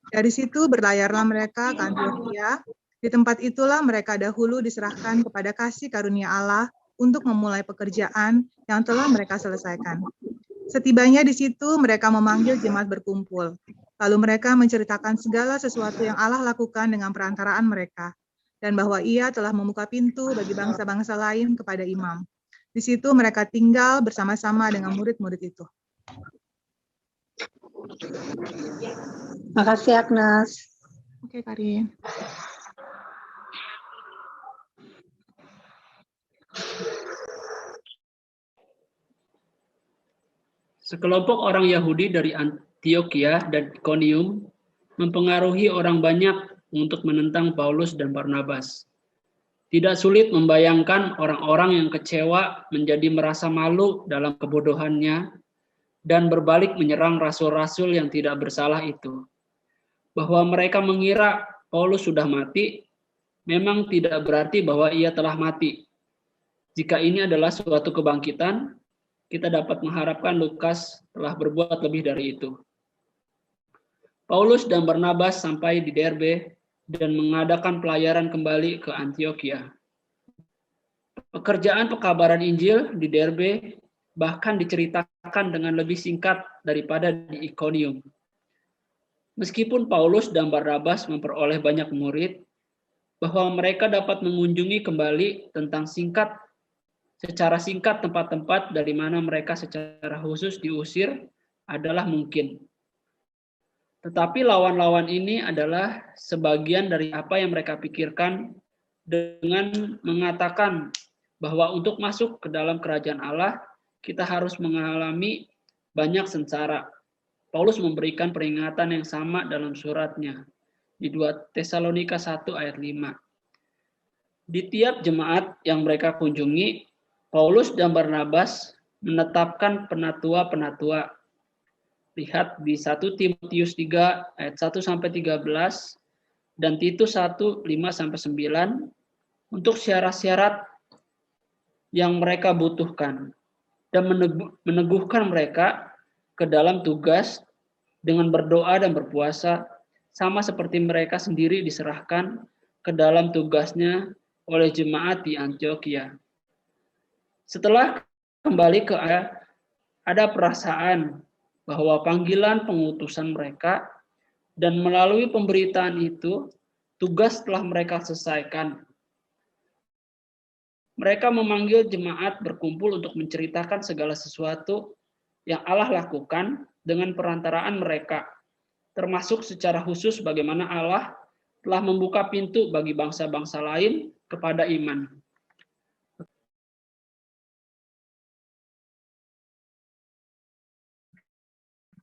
Dari situ berlayarlah mereka ke Antioquia. Di tempat itulah mereka dahulu diserahkan kepada kasih karunia Allah untuk memulai pekerjaan yang telah mereka selesaikan. Setibanya di situ mereka memanggil jemaat berkumpul. Lalu mereka menceritakan segala sesuatu yang Allah lakukan dengan perantaraan mereka, dan bahwa ia telah membuka pintu bagi bangsa-bangsa lain kepada imam. Di situ mereka tinggal bersama-sama dengan murid-murid itu. Makasih Agnes. Oke, Karin. Sekelompok orang Yahudi dari Antioquia dan Iconium mempengaruhi orang banyak untuk menentang Paulus dan Barnabas. Tidak sulit membayangkan orang-orang yang kecewa menjadi merasa malu dalam kebodohannya dan berbalik menyerang rasul-rasul yang tidak bersalah itu. Bahwa mereka mengira Paulus sudah mati, memang tidak berarti bahwa ia telah mati. Jika ini adalah suatu kebangkitan, kita dapat mengharapkan Lukas telah berbuat lebih dari itu. Paulus dan Barnabas sampai di Derbe dan mengadakan pelayaran kembali ke Antioquia. Pekerjaan pekabaran Injil di Derbe bahkan diceritakan dengan lebih singkat daripada di Iconium. Meskipun Paulus dan Barnabas memperoleh banyak murid, bahwa mereka dapat mengunjungi kembali secara singkat tempat-tempat dari mana mereka secara khusus diusir adalah mungkin. Tetapi lawan-lawan ini adalah sebagian dari apa yang mereka pikirkan dengan mengatakan bahwa untuk masuk ke dalam kerajaan Allah, kita harus mengalami banyak sengsara. Paulus memberikan peringatan yang sama dalam suratnya di 2 Tesalonika 1 ayat 5. Di tiap jemaat yang mereka kunjungi, Paulus dan Barnabas menetapkan penatua-penatua. Lihat di 1 Timotius 3 ayat 1-13 dan Titus 1 5-9 untuk syarat-syarat yang mereka butuhkan dan meneguhkan mereka ke dalam tugas dengan berdoa dan berpuasa sama seperti mereka sendiri diserahkan ke dalam tugasnya oleh jemaat di Antioquia. Setelah kembali ke ada perasaan bahwa panggilan pengutusan mereka dan melalui pemberitaan itu tugas telah mereka selesaikan. Mereka memanggil jemaat berkumpul untuk menceritakan segala sesuatu yang Allah lakukan dengan perantaraan mereka, termasuk secara khusus bagaimana Allah telah membuka pintu bagi bangsa-bangsa lain kepada iman.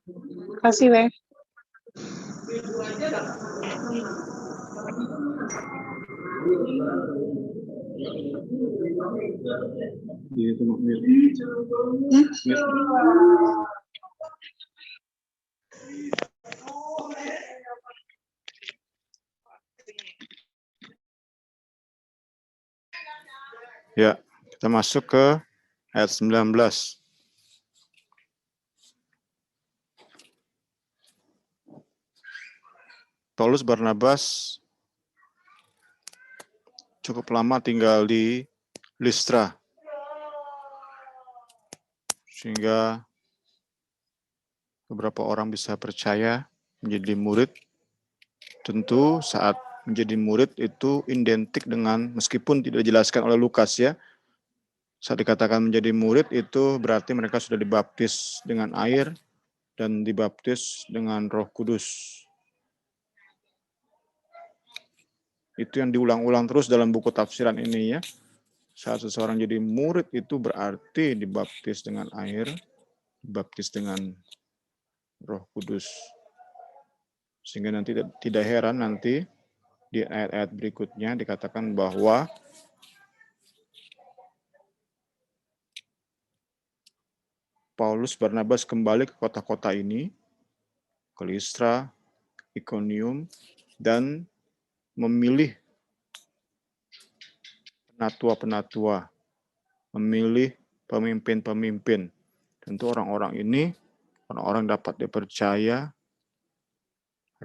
Terima kasih, Weh. Ya, kita masuk ke ayat 19. Paulus Barnabas cukup lama tinggal di Listra, sehingga beberapa orang bisa percaya menjadi murid. Tentu saat menjadi murid itu identik dengan, meskipun tidak dijelaskan oleh Lukas ya, saat dikatakan menjadi murid itu berarti mereka sudah dibaptis dengan air dan dibaptis dengan Roh Kudus. Itu yang diulang-ulang terus dalam buku tafsiran ini ya. Saat seseorang jadi murid itu berarti dibaptis dengan air, dibaptis dengan Roh Kudus. Sehingga nanti tidak heran nanti di ayat-ayat berikutnya dikatakan bahwa Paulus Barnabas kembali ke kota-kota ini, ke Listra, Iconium, dan memilih penatua-penatua, memilih pemimpin-pemimpin. Tentu orang-orang ini, orang-orang dapat dipercaya,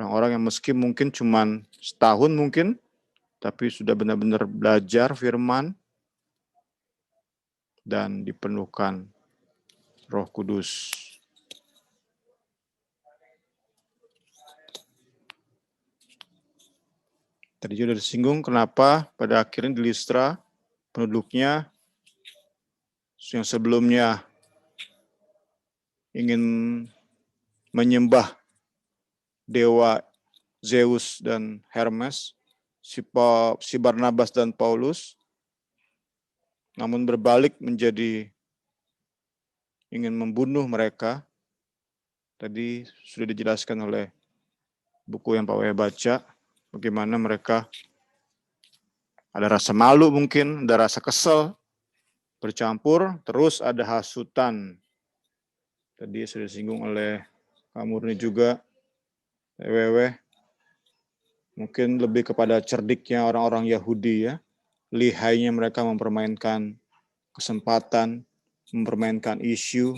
orang-orang yang meski mungkin cuma setahun mungkin, tapi sudah benar-benar belajar firman dan dipenuhkan Roh Kudus. Tadi sudah disinggung kenapa pada akhirnya di Listra penduduknya yang sebelumnya ingin menyembah dewa Zeus dan Hermes, si Barnabas dan Paulus, namun berbalik menjadi ingin membunuh mereka. Tadi sudah dijelaskan oleh buku yang Pak Waya baca, bagaimana mereka ada rasa malu mungkin, ada rasa kesel, bercampur, terus ada hasutan. Tadi sudah disinggung oleh Kak Murni juga, Wewe, mungkin lebih kepada cerdiknya orang-orang Yahudi ya, lihainya mereka mempermainkan kesempatan, mempermainkan isu,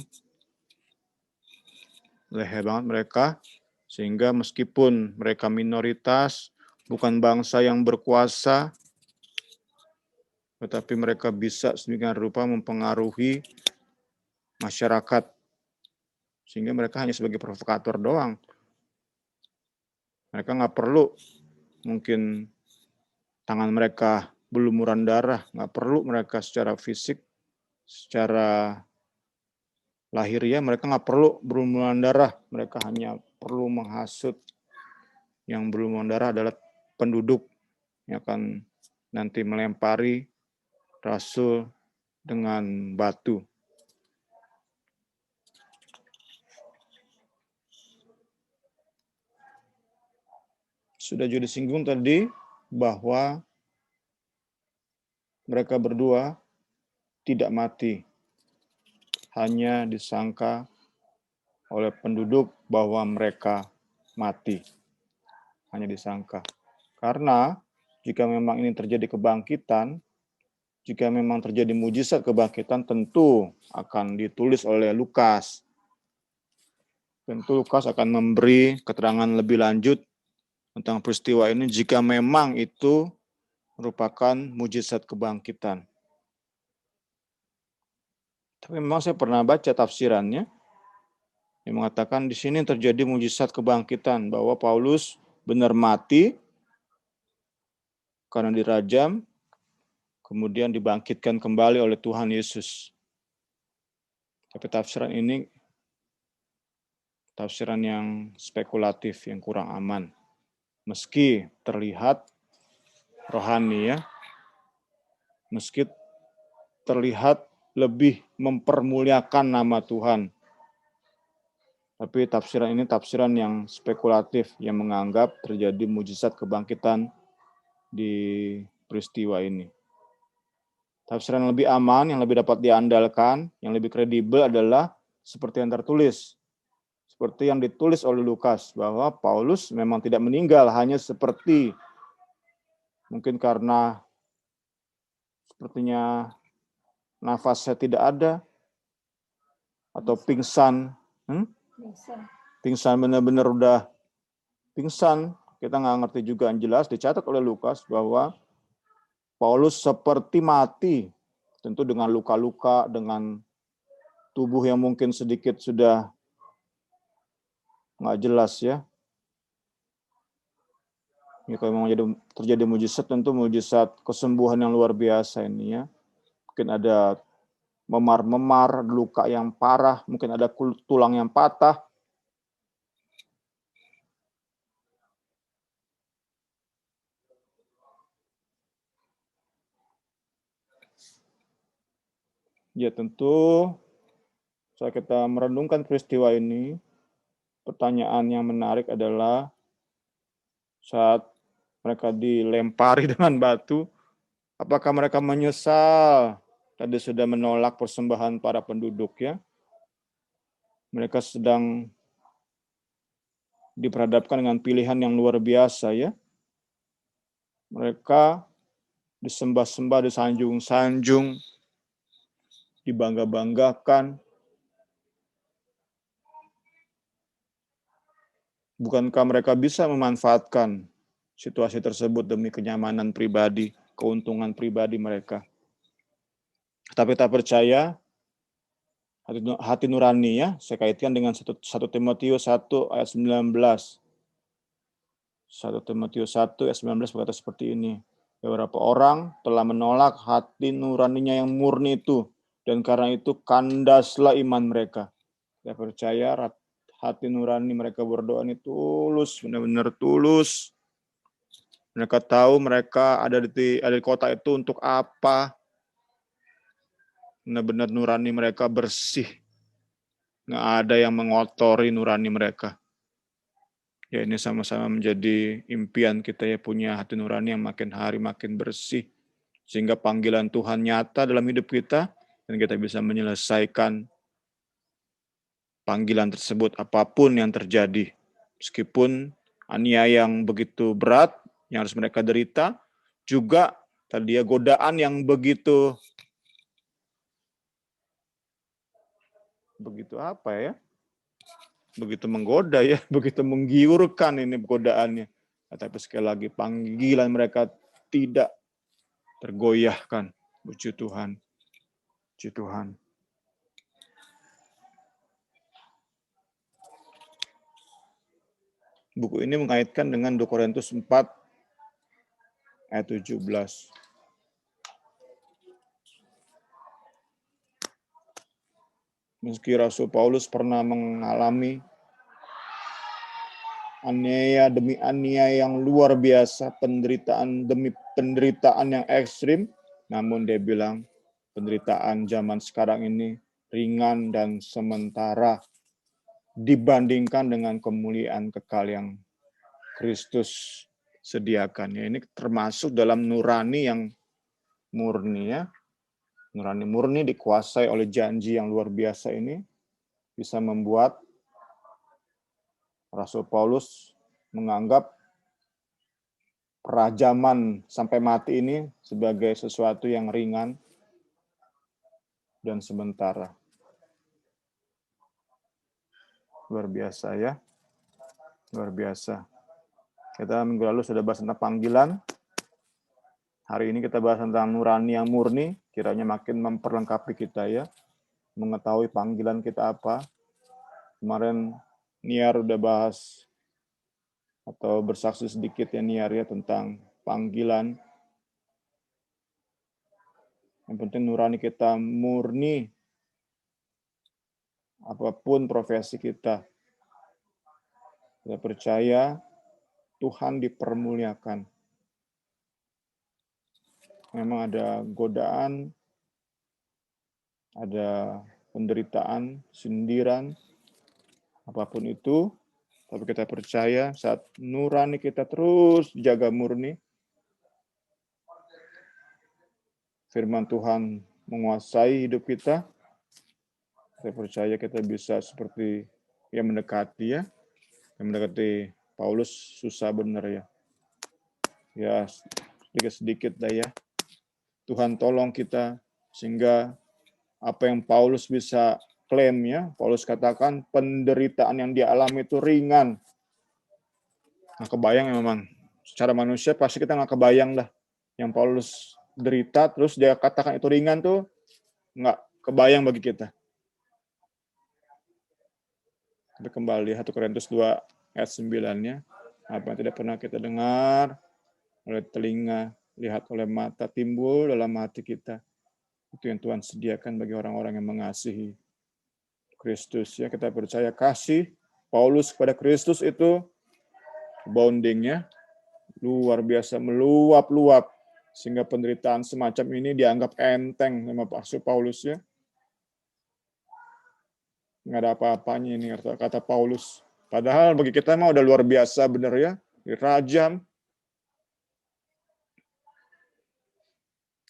lihai banget mereka, sehingga meskipun mereka minoritas, bukan bangsa yang berkuasa, tetapi mereka bisa sedemikian rupa mempengaruhi masyarakat, sehingga mereka hanya sebagai provokator doang. Mereka nggak perlu, mungkin tangan mereka berlumuran darah, nggak perlu mereka secara fisik, secara lahiriah mereka nggak perlu berlumuran darah, mereka hanya perlu menghasut. Yang berlumuran darah adalah penduduk yang akan nanti melempari rasul dengan batu. Sudah juga disinggung tadi bahwa mereka berdua tidak mati, hanya disangka oleh penduduk bahwa mereka mati. Hanya disangka. Karena jika memang ini terjadi kebangkitan, jika memang terjadi mujizat kebangkitan, tentu akan ditulis oleh Lukas. Tentu Lukas akan memberi keterangan lebih lanjut tentang peristiwa ini jika memang itu merupakan mujizat kebangkitan. Tapi memang saya pernah baca tafsirannya yang mengatakan di sini terjadi mujizat kebangkitan, bahwa Paulus benar mati karena dirajam, kemudian dibangkitkan kembali oleh Tuhan Yesus. Tapi tafsiran ini tafsiran yang spekulatif, yang kurang aman. Meski terlihat rohani ya, meski terlihat lebih mempermuliakan nama Tuhan. Tapi tafsiran ini tafsiran yang spekulatif, yang menganggap terjadi mujizat kebangkitan di peristiwa ini. Tafsiran yang lebih aman, yang lebih dapat diandalkan, yang lebih kredibel adalah seperti yang tertulis. Seperti yang ditulis oleh Lukas, bahwa Paulus memang tidak meninggal, hanya seperti mungkin karena sepertinya nafasnya tidak ada, atau pingsan. Pingsan benar-benar udah pingsan. Kita nggak ngerti juga yang jelas. Dicatat oleh Lukas bahwa Paulus seperti mati. Tentu dengan luka-luka, dengan tubuh yang mungkin sedikit sudah nggak jelas ya. Ya, kalau memang terjadi mujizat, tentu mujizat kesembuhan yang luar biasa ini ya. Mungkin ada memar-memar, luka yang parah, mungkin ada tulang yang patah. Ya tentu saat kita merenungkan peristiwa ini, pertanyaan yang menarik adalah saat mereka dilempari dengan batu, apakah mereka menyesal tadi sudah menolak persembahan para penduduk ya? Mereka sedang diperhadapkan dengan pilihan yang luar biasa ya. Mereka disembah-sembah, disanjung-sanjung, dibangga-banggakan. Bukankah mereka bisa memanfaatkan situasi tersebut demi kenyamanan pribadi, keuntungan pribadi mereka? Tapi tak percaya, hati nurani ya, saya kaitkan dengan 1 Timotius 1 ayat 19. 1 Timotius 1 ayat 19 berkata seperti ini. Beberapa orang telah menolak hati nuraninya yang murni itu, dan karena itu kandaslah iman mereka. Saya percaya hati nurani mereka berdoa ini tulus, benar-benar tulus. Mereka tahu mereka ada di kota itu untuk apa. Benar-benar nurani mereka bersih. Nggak ada yang mengotori nurani mereka. Ya, ini sama-sama menjadi impian kita ya, punya hati nurani yang makin hari makin bersih. Sehingga panggilan Tuhan nyata dalam hidup kita, dan kita bisa menyelesaikan panggilan tersebut apapun yang terjadi. Meskipun aniaya yang begitu berat, yang harus mereka derita, juga tadi ya godaan yang begitu apa ya? Begitu menggoda ya, begitu menggiurkan ini godaannya. Tapi sekali lagi panggilan mereka tidak tergoyahkan. Puji Tuhan. Puji Tuhan. Buku ini mengaitkan dengan 2 Korintus 4 ayat 17. Meski Rasul Paulus pernah mengalami aniaya demi aniaya yang luar biasa, penderitaan demi penderitaan yang ekstrim, namun dia bilang penderitaan zaman sekarang ini ringan dan sementara dibandingkan dengan kemuliaan kekal yang Kristus sediakan. Ya, ini termasuk dalam nurani yang murni ya. Nurani murni dikuasai oleh janji yang luar biasa ini bisa membuat Rasul Paulus menganggap perajaman sampai mati ini sebagai sesuatu yang ringan dan sementara. Luar biasa ya. Luar biasa. Kita minggu lalu sudah bahas tentang panggilan. Hari ini kita bahas tentang nurani yang murni. Kiranya makin memperlengkapi kita ya. Mengetahui panggilan kita apa. Kemarin Niar udah bahas atau bersaksi sedikit ya Niar ya tentang panggilan. Yang penting nurani kita murni. Apapun profesi kita. Kita percaya Tuhan dipermuliakan. Memang ada godaan, ada penderitaan, sindiran, apapun itu, tapi kita percaya saat nurani kita terus jaga murni, firman Tuhan menguasai hidup kita, saya percaya kita bisa seperti yang mendekati ya, yang mendekati Paulus susah benar ya. Ya sedikit-sedikit dah ya. Tuhan tolong kita sehingga apa yang Paulus bisa klaim ya, Paulus katakan penderitaan yang dia alami itu ringan. Nah, kebayang ya memang secara manusia pasti kita nggak kebayang lah yang Paulus derita terus dia katakan itu ringan tuh nggak kebayang bagi kita. Tapi kembali 1 Korintus 2 ayat 9-nya, apa yang tidak pernah kita dengar oleh telinga, lihat oleh mata, timbul dalam hati kita. Itu yang Tuhan sediakan bagi orang-orang yang mengasihi Kristus. Ya, kita percaya kasih Paulus kepada Kristus itu bondingnya luar biasa, meluap-luap. Sehingga penderitaan semacam ini dianggap enteng sama Rasul Paulus ya. Nggak ada apa-apanya ini kata Paulus. Padahal bagi kita mah udah luar biasa benar ya. Dirajam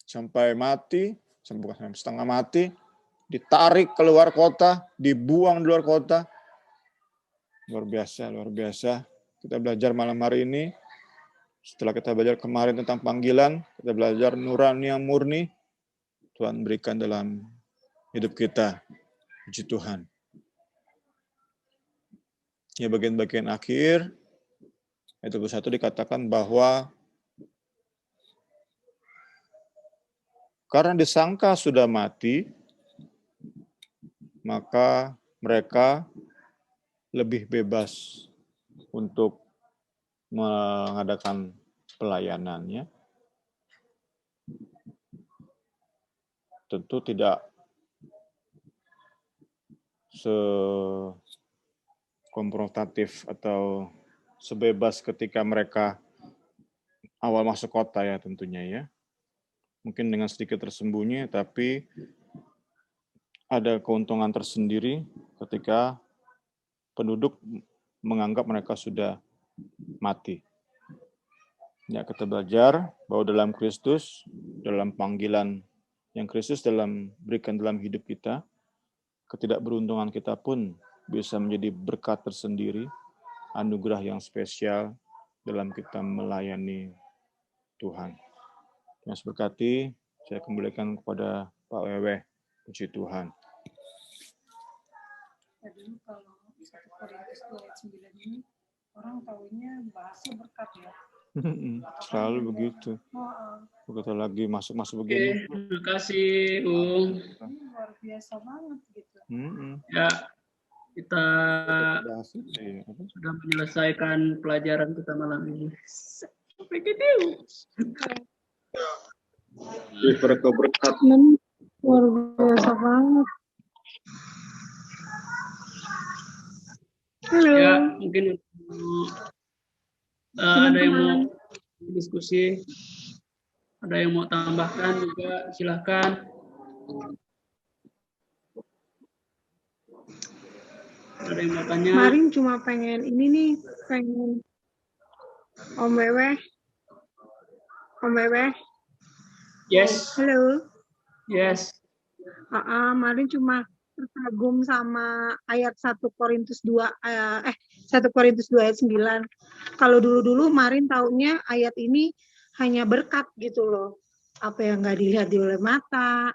sampai mati, bukan setengah mati, ditarik keluar kota, dibuang di luar kota. Luar biasa, luar biasa. Kita belajar malam hari ini. Setelah kita belajar kemarin tentang panggilan, kita belajar nurani yang murni. Tuhan berikan dalam hidup kita. Puji Tuhan. Ya, bagian-bagian akhir, ayat 21 dikatakan bahwa karena disangka sudah mati, maka mereka lebih bebas untuk mengadakan pelayanannya. Tentu tidak konfrontatif atau sebebas ketika mereka awal masuk kota ya tentunya ya. Mungkin dengan sedikit tersembunyi, tapi ada keuntungan tersendiri ketika penduduk menganggap mereka sudah mati. Ya, kita belajar bahwa dalam Kristus, dalam panggilan yang Kristus berikan dalam hidup kita, ketidakberuntungan kita pun bisa menjadi berkat tersendiri, anugerah yang spesial dalam kita melayani Tuhan. Yang berkati, saya kembalikan kepada Pak Wewe. Puji Tuhan. Tadi kalau 1 Korintus 2 ayat 9 ini, orang tahunya bahasa berkat ya. Selalu begitu. Begitu lagi masuk begini. Terima kasih, Bung. Ini luar biasa banget gitu. Ya, kita sudah menyelesaikan pelajaran kita malam ini. Sampai ketemu. Mereka berkat. Luar biasa banget. Halo. Ya, mungkin ada yang mau diskusi, ada yang mau tambahkan juga, silakan. Ada yang mau tanya? Kemarin cuma pengen ini nih, pengen Om Wewe. Yes. Halo. Yes. Kemarin cuma terkagum sama ayat 1 Korintus 2 ayat 9. Kalau dulu Marin taunya ayat ini hanya berkat gitu loh. Apa yang nggak dilihat oleh mata,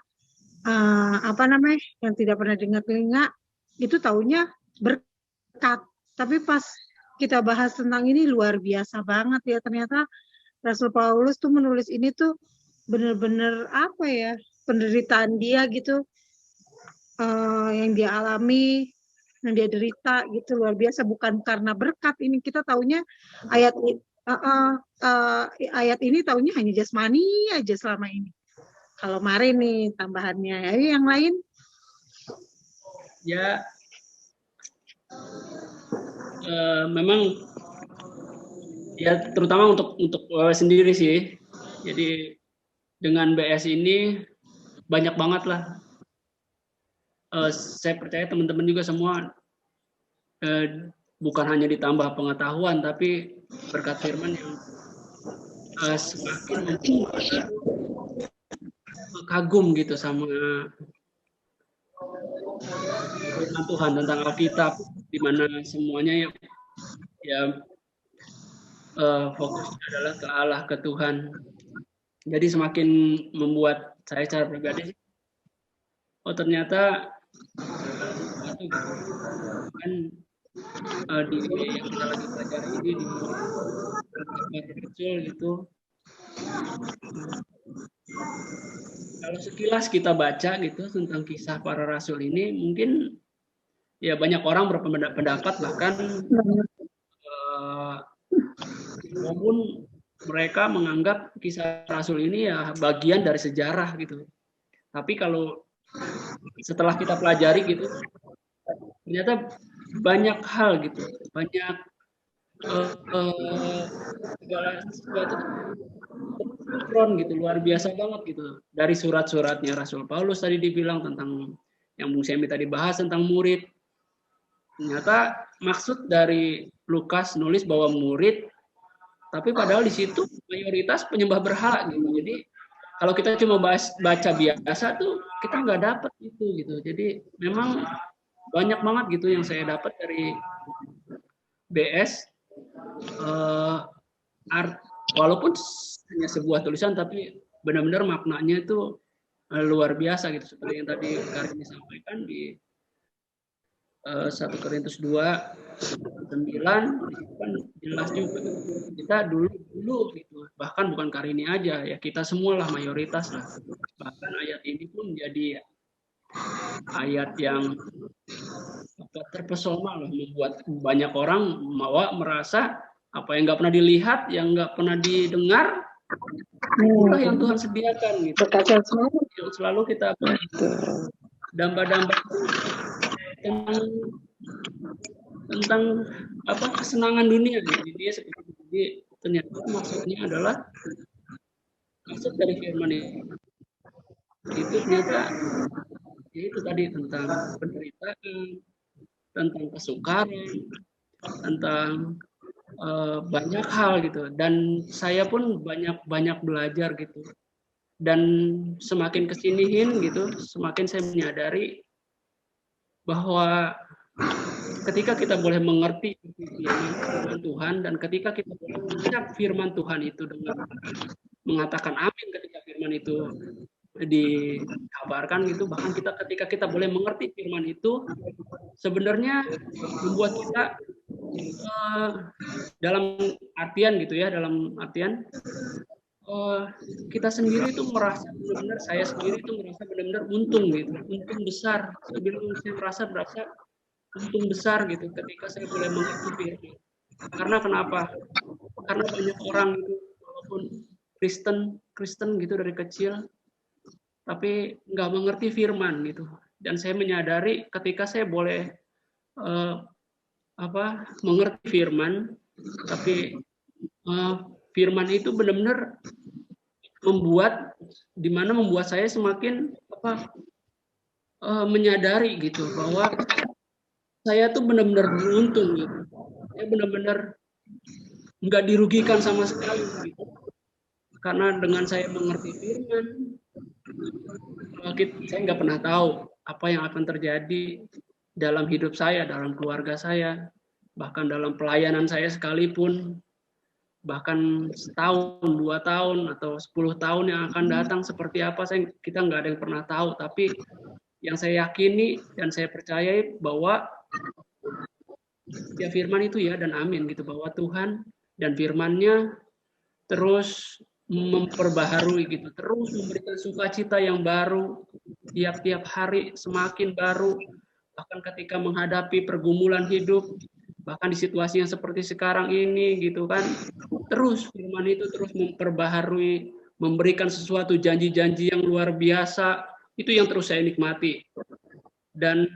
yang tidak pernah dengar telinga, itu taunya berkat. Tapi pas kita bahas tentang ini luar biasa banget ya, ternyata Rasul Paulus tuh menulis ini tuh benar-benar penderitaan dia gitu, yang dia alami, yang dia derita gitu, luar biasa. Bukan karena berkat ini, kita taunya ayat ini taunya hanya jasmani aja selama ini. Kalau Marin nih tambahannya, yang lain? Ya, memang ya terutama untuk sendiri sih. Jadi dengan BS ini banyak banget lah. Saya percaya teman-teman juga semua bukan hanya ditambah pengetahuan, tapi berkat firman yang semakin membuat kagum gitu sama firman Tuhan tentang Alkitab, di mana semuanya fokusnya adalah ke Allah, ke Tuhan. Jadi semakin membuat saya secara pribadi, ternyata kan di yang kita lagi pelajari ini di kecil gitu. Kalau sekilas kita baca gitu tentang kisah para rasul ini, mungkin ya banyak orang berpendapat, bahkan walaupun mereka menganggap kisah rasul ini ya bagian dari sejarah gitu. Tapi kalau setelah kita pelajari gitu, ternyata banyak hal gitu, banyak sesuatu gitu, luar biasa banget gitu. Dari surat-suratnya Rasul Paulus tadi dibilang tentang yang Bung Semi tadi bahas tentang murid. Ternyata maksud dari Lukas nulis bahwa murid, tapi padahal di situ mayoritas penyembah berhala gitu. Jadi kalau kita cuma baca biasa tuh kita nggak dapat itu gitu. Jadi memang banyak banget gitu yang saya dapat dari BS. Walaupun hanya sebuah tulisan, tapi benar-benar maknanya itu luar biasa gitu. Seperti yang tadi Karini sampaikan di 1 Korintus 2:9 kan jelas juga kita dulu gitu, bahkan bukan Karini aja ya, kita semualah mayoritas lah. Bahkan ayat ini pun jadi ayat yang terpesona loh, membuat banyak orang merasa apa yang nggak pernah dilihat, yang nggak pernah didengar, itulah yang Tuhan sediakan gitu. Yang selalu kita damba-damba tentang tentang kesenangan dunia gitu. Dia seperti itu. Jadi ternyata maksudnya adalah maksud dari firman itu ternyata yaitu tadi tentang penderitaan, tentang kesukaran, tentang banyak hal gitu. Dan saya pun banyak belajar gitu. Dan semakin kesinihin gitu, semakin saya menyadari bahwa ketika kita boleh mengerti firman Tuhan dan ketika kita boleh mengucap firman Tuhan itu dengan mengatakan amin ketika firman itu dikabarkan gitu, bahkan ketika kita boleh mengerti firman itu sebenarnya membuat kita dalam artian gitu ya, dalam artian kita sendiri itu merasa benar-benar, saya sendiri itu merasa benar-benar untung gitu, untung besar. Saya merasa untung besar gitu ketika saya boleh mengerti firman. Karena kenapa? Karena banyak orang itu walaupun Kristen gitu dari kecil, tapi nggak mengerti firman gitu. Dan saya menyadari ketika saya boleh mengerti firman, tapi firman itu benar-benar membuat saya semakin menyadari gitu bahwa saya tuh benar-benar beruntung gitu. Saya benar-benar nggak dirugikan sama sekali gitu. Karena dengan saya mengerti firman, saya nggak pernah tahu apa yang akan terjadi dalam hidup saya, dalam keluarga saya, bahkan dalam pelayanan saya sekalipun. Bahkan setahun, 2 tahun, atau 10 tahun yang akan datang seperti apa, kita nggak ada yang pernah tahu. Tapi yang saya yakini dan saya percayai bahwa ya firman itu ya dan amin gitu, bahwa Tuhan dan firman-Nya terus memperbaharui gitu, terus memberikan sukacita yang baru tiap-tiap hari, semakin baru. Bahkan ketika menghadapi pergumulan hidup, bahkan di situasi yang seperti sekarang ini gitu kan, terus firman itu terus memperbaharui, memberikan sesuatu janji-janji yang luar biasa. Itu yang terus saya nikmati. Dan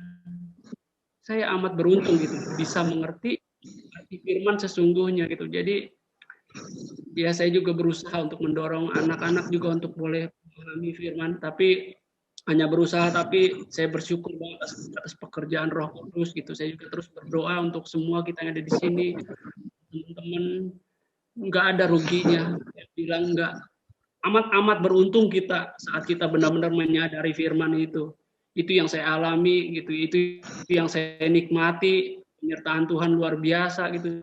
saya amat beruntung gitu bisa mengerti arti firman sesungguhnya gitu. Jadi ya saya juga berusaha untuk mendorong anak-anak juga untuk boleh memahami firman, tapi hanya berusaha, tapi saya bersyukur banget atas pekerjaan Roh Kudus gitu. Saya juga terus berdoa untuk semua kita yang ada di sini, teman-teman, nggak ada ruginya. Saya bilang nggak, amat beruntung kita saat kita benar-benar menyadari firman itu. Itu yang saya alami gitu, itu yang saya nikmati, penyertaan Tuhan luar biasa gitu.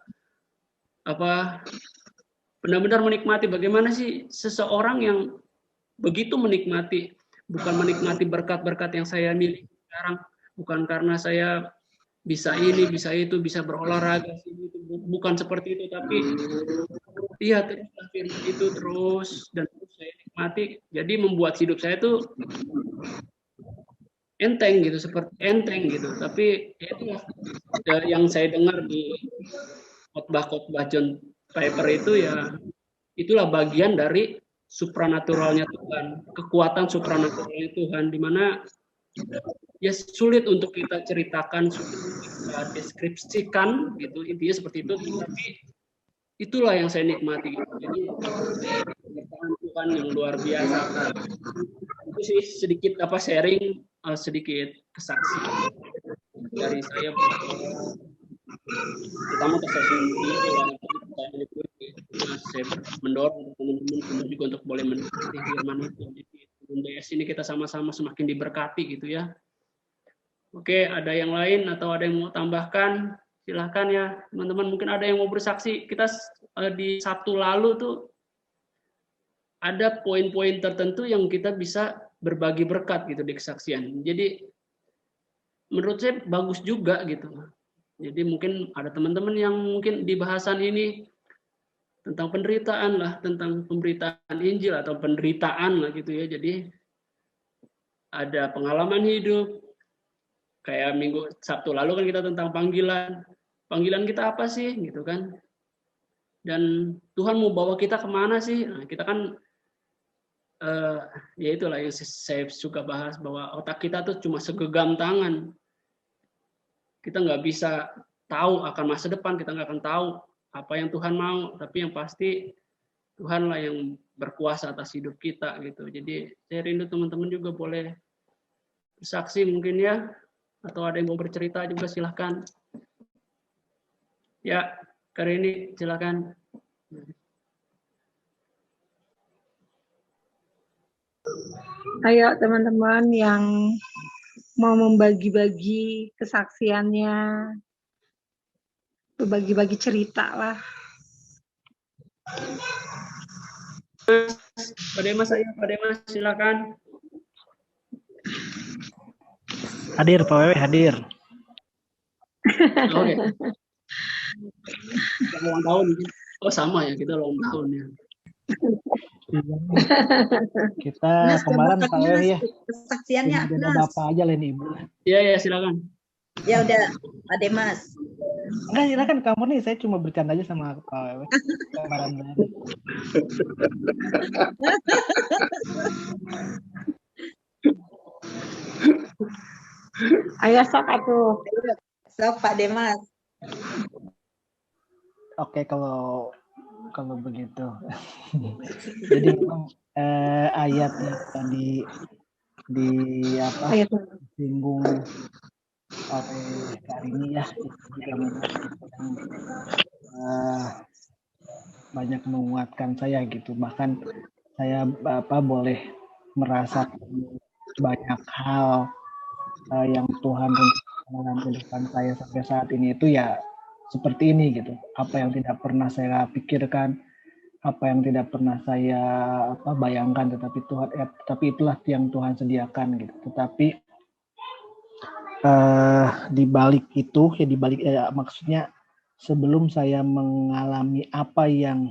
Benar-benar menikmati bagaimana sih seseorang yang begitu menikmati, bukan menikmati berkat-berkat yang saya miliki sekarang, bukan karena saya bisa ini, bisa itu, bisa berolahraga, bukan seperti itu, tapi iya terus firman itu terus dan terus saya nikmati, jadi membuat hidup saya tuh enteng gitu, seperti enteng gitu. Tapi itulah yang saya dengar di khotbah John Piper itu ya, itulah bagian dari supranaturalnya Tuhan, kekuatan supranaturalnya Tuhan, di mana ya sulit untuk kita ceritakan, sulit untuk kita deskripsikan gitu, intinya seperti itu. Tapi itulah yang saya nikmati gitu. Jadi penyertaan Tuhan yang luar biasa. Itu sih sedikit sharing, sedikit kesaksian dari saya, terutama saya mendorong teman-teman juga untuk boleh menikmati firman itu. Jadi di sini kita sama-sama semakin diberkati gitu ya. Oke, ada yang lain atau ada yang mau tambahkan? Silahkan ya teman-teman, mungkin ada yang mau bersaksi. Kita di Sabtu lalu tuh ada poin-poin tertentu yang kita bisa berbagi berkat gitu di kesaksian. Jadi menurut saya bagus juga gitu. Jadi mungkin ada teman-teman yang mungkin di bahasan ini tentang penderitaan lah, tentang pemberitaan Injil atau penderitaan lah gitu ya. Jadi ada pengalaman hidup, kayak Sabtu lalu kan kita tentang panggilan. Panggilan kita apa sih gitu kan? Dan Tuhan mau bawa kita kemana sih? Nah, kita kan ya itulah yang saya suka bahas, bahwa otak kita tuh cuma segenggam tangan. Kita nggak bisa tahu akan masa depan, kita nggak akan tahu apa yang Tuhan mau, tapi yang pasti Tuhanlah yang berkuasa atas hidup kita gitu. Jadi saya rindu teman-teman juga boleh bersaksi mungkin ya, atau ada yang mau bercerita juga silahkan. Ya, Karini silahkan. Ayo teman-teman yang mau membagi-bagi kesaksiannya, berbagi-bagi cerita lah. Pak Demas, ayo Pak Demas silakan. Hadir Pak Wewe, hadir. Oke. Ulang tahun. Oh sama ya, kita ulang tahun ya. Kita Nas, kemarin coba Pak Wewe ya. kesaksiannya, Ada Nas. Bapak aja lah ini Ibu. Iya ya silakan. Ya udah, Pak Demas. Enggak, silakan kamu nih, saya cuma bercanda aja sama Pak Wewe. Kemarin. Ayo sok atuh. Sok Pak Demas. Oke, kalau begitu. Jadi memang ayat yang tadi di apa Ayo tuh. disinggung oleh Karini ya, itu juga memang banyak menguatkan saya gitu. Bahkan saya boleh merasakan banyak hal yang Tuhan rencanakan dalam kehidupan saya sampai saat ini itu ya seperti ini gitu. Apa yang tidak pernah saya pikirkan, apa yang tidak pernah saya bayangkan, tetapi itulah yang Tuhan sediakan gitu. Tetapi di balik itu ya maksudnya sebelum saya mengalami apa yang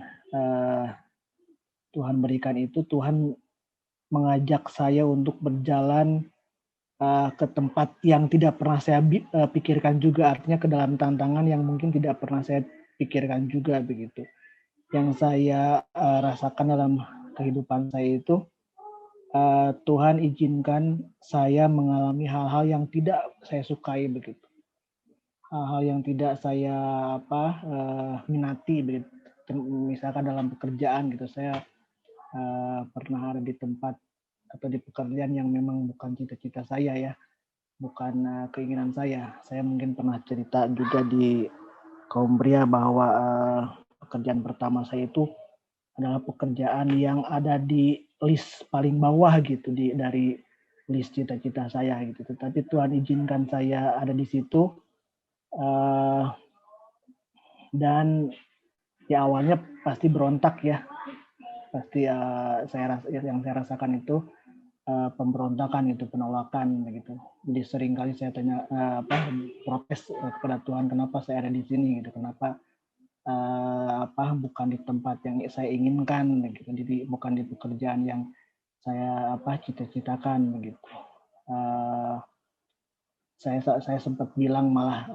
Tuhan berikan itu, Tuhan mengajak saya untuk berjalan ke tempat yang tidak pernah saya pikirkan juga, artinya ke dalam tantangan yang mungkin tidak pernah saya pikirkan juga begitu. Yang saya rasakan dalam kehidupan saya itu, Tuhan izinkan saya mengalami hal-hal yang tidak saya sukai begitu, hal-hal yang tidak saya minati begitu. Misalkan dalam pekerjaan gitu, saya pernah ada di tempat atau di pekerjaan yang memang bukan cita-cita saya ya, bukan keinginan saya. Saya mungkin pernah cerita juga di kaum pria bahwa pekerjaan pertama saya itu adalah pekerjaan yang ada di list paling bawah gitu dari list cita-cita saya gitu. Tetapi Tuhan izinkan saya ada di situ, dan ya awalnya pasti berontak ya, pasti saya rasakan itu pemberontakan, itu penolakan begitu. Jadi sering kali saya tanya protes kepada Tuhan, kenapa saya ada di sini gitu, kenapa bukan di tempat yang saya inginkan begitu, jadi bukan di pekerjaan yang saya cita-citakan begitu. Saya sempat bilang malah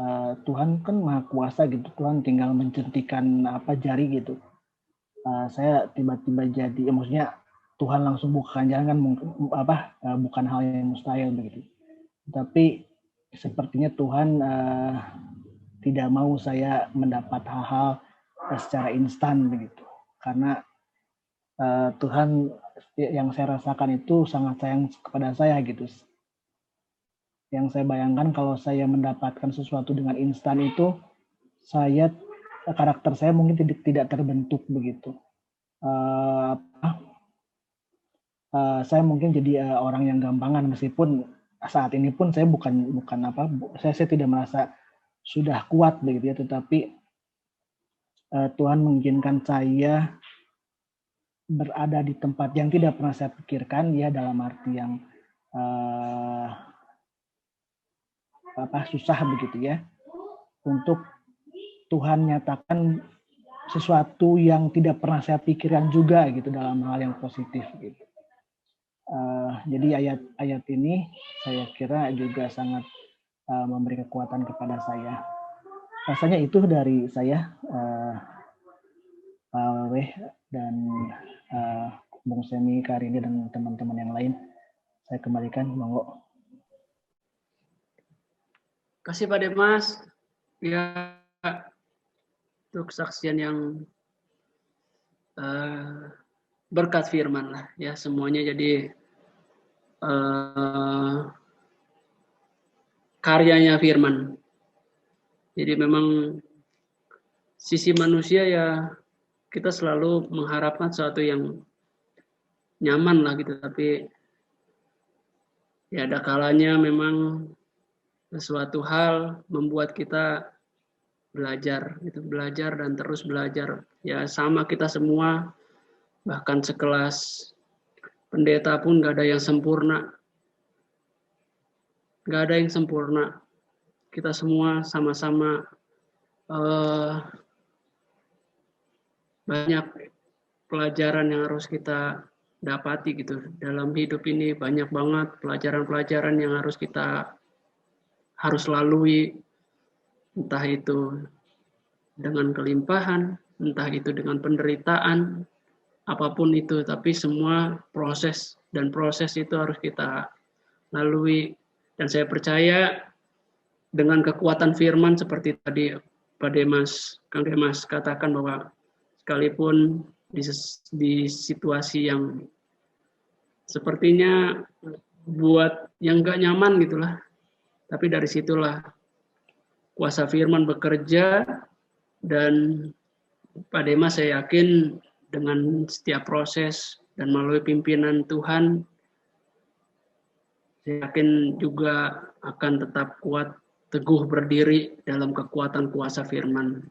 Tuhan kan maha kuasa gitu, Tuhan tinggal mencentikan jari gitu. Saya tiba-tiba jadi, maksudnya Tuhan langsung bukakan jalan kan bukan hal yang mustahil begitu. Tapi sepertinya Tuhan tidak mau saya mendapat hal-hal secara instan begitu. Karena Tuhan yang saya rasakan itu sangat sayang kepada saya gitu. Yang saya bayangkan kalau saya mendapatkan sesuatu dengan instan itu, karakter saya mungkin tidak terbentuk begitu. Saya mungkin jadi orang yang gampangan, meskipun saat ini pun saya saya tidak merasa sudah kuat begitu ya, tetapi Tuhan mengizinkan saya berada di tempat yang tidak pernah saya pikirkan ya, dalam arti yang susah begitu ya, untuk Tuhan nyatakan sesuatu yang tidak pernah saya pikirkan juga gitu, dalam hal yang positif gitu. Jadi ayat ini saya kira juga sangat memberi kekuatan kepada saya. Rasanya itu dari saya, Pak Wewe dan Bung Semi, Karini dan teman-teman yang lain. Saya kembalikan, monggo. Kasih Pak Demas. Ya, itu kesaksian yang berkat firman lah ya, semuanya jadi karyanya firman. Jadi memang sisi manusia ya kita selalu mengharapkan sesuatu yang nyaman lah gitu, tapi ya ada kalanya memang sesuatu hal membuat kita belajar gitu, belajar dan terus belajar. Ya sama kita semua, bahkan sekelas pendeta pun nggak ada yang sempurna. Nggak ada yang sempurna. Kita semua sama-sama banyak pelajaran yang harus kita dapati gitu. Dalam hidup ini banyak banget pelajaran-pelajaran yang harus lalui. Entah itu dengan kelimpahan, entah itu dengan penderitaan, apapun itu. Tapi semua proses, dan proses itu harus kita lalui. Dan saya percaya dengan kekuatan firman seperti tadi Pak Demas, Kang Demas katakan bahwa sekalipun di situasi yang sepertinya buat yang gak nyaman gitulah, tapi dari situlah kuasa firman bekerja. Dan Pak Demas saya yakin dengan setiap proses dan melalui pimpinan Tuhan, saya yakin juga akan tetap kuat, teguh berdiri dalam kekuatan kuasa firman.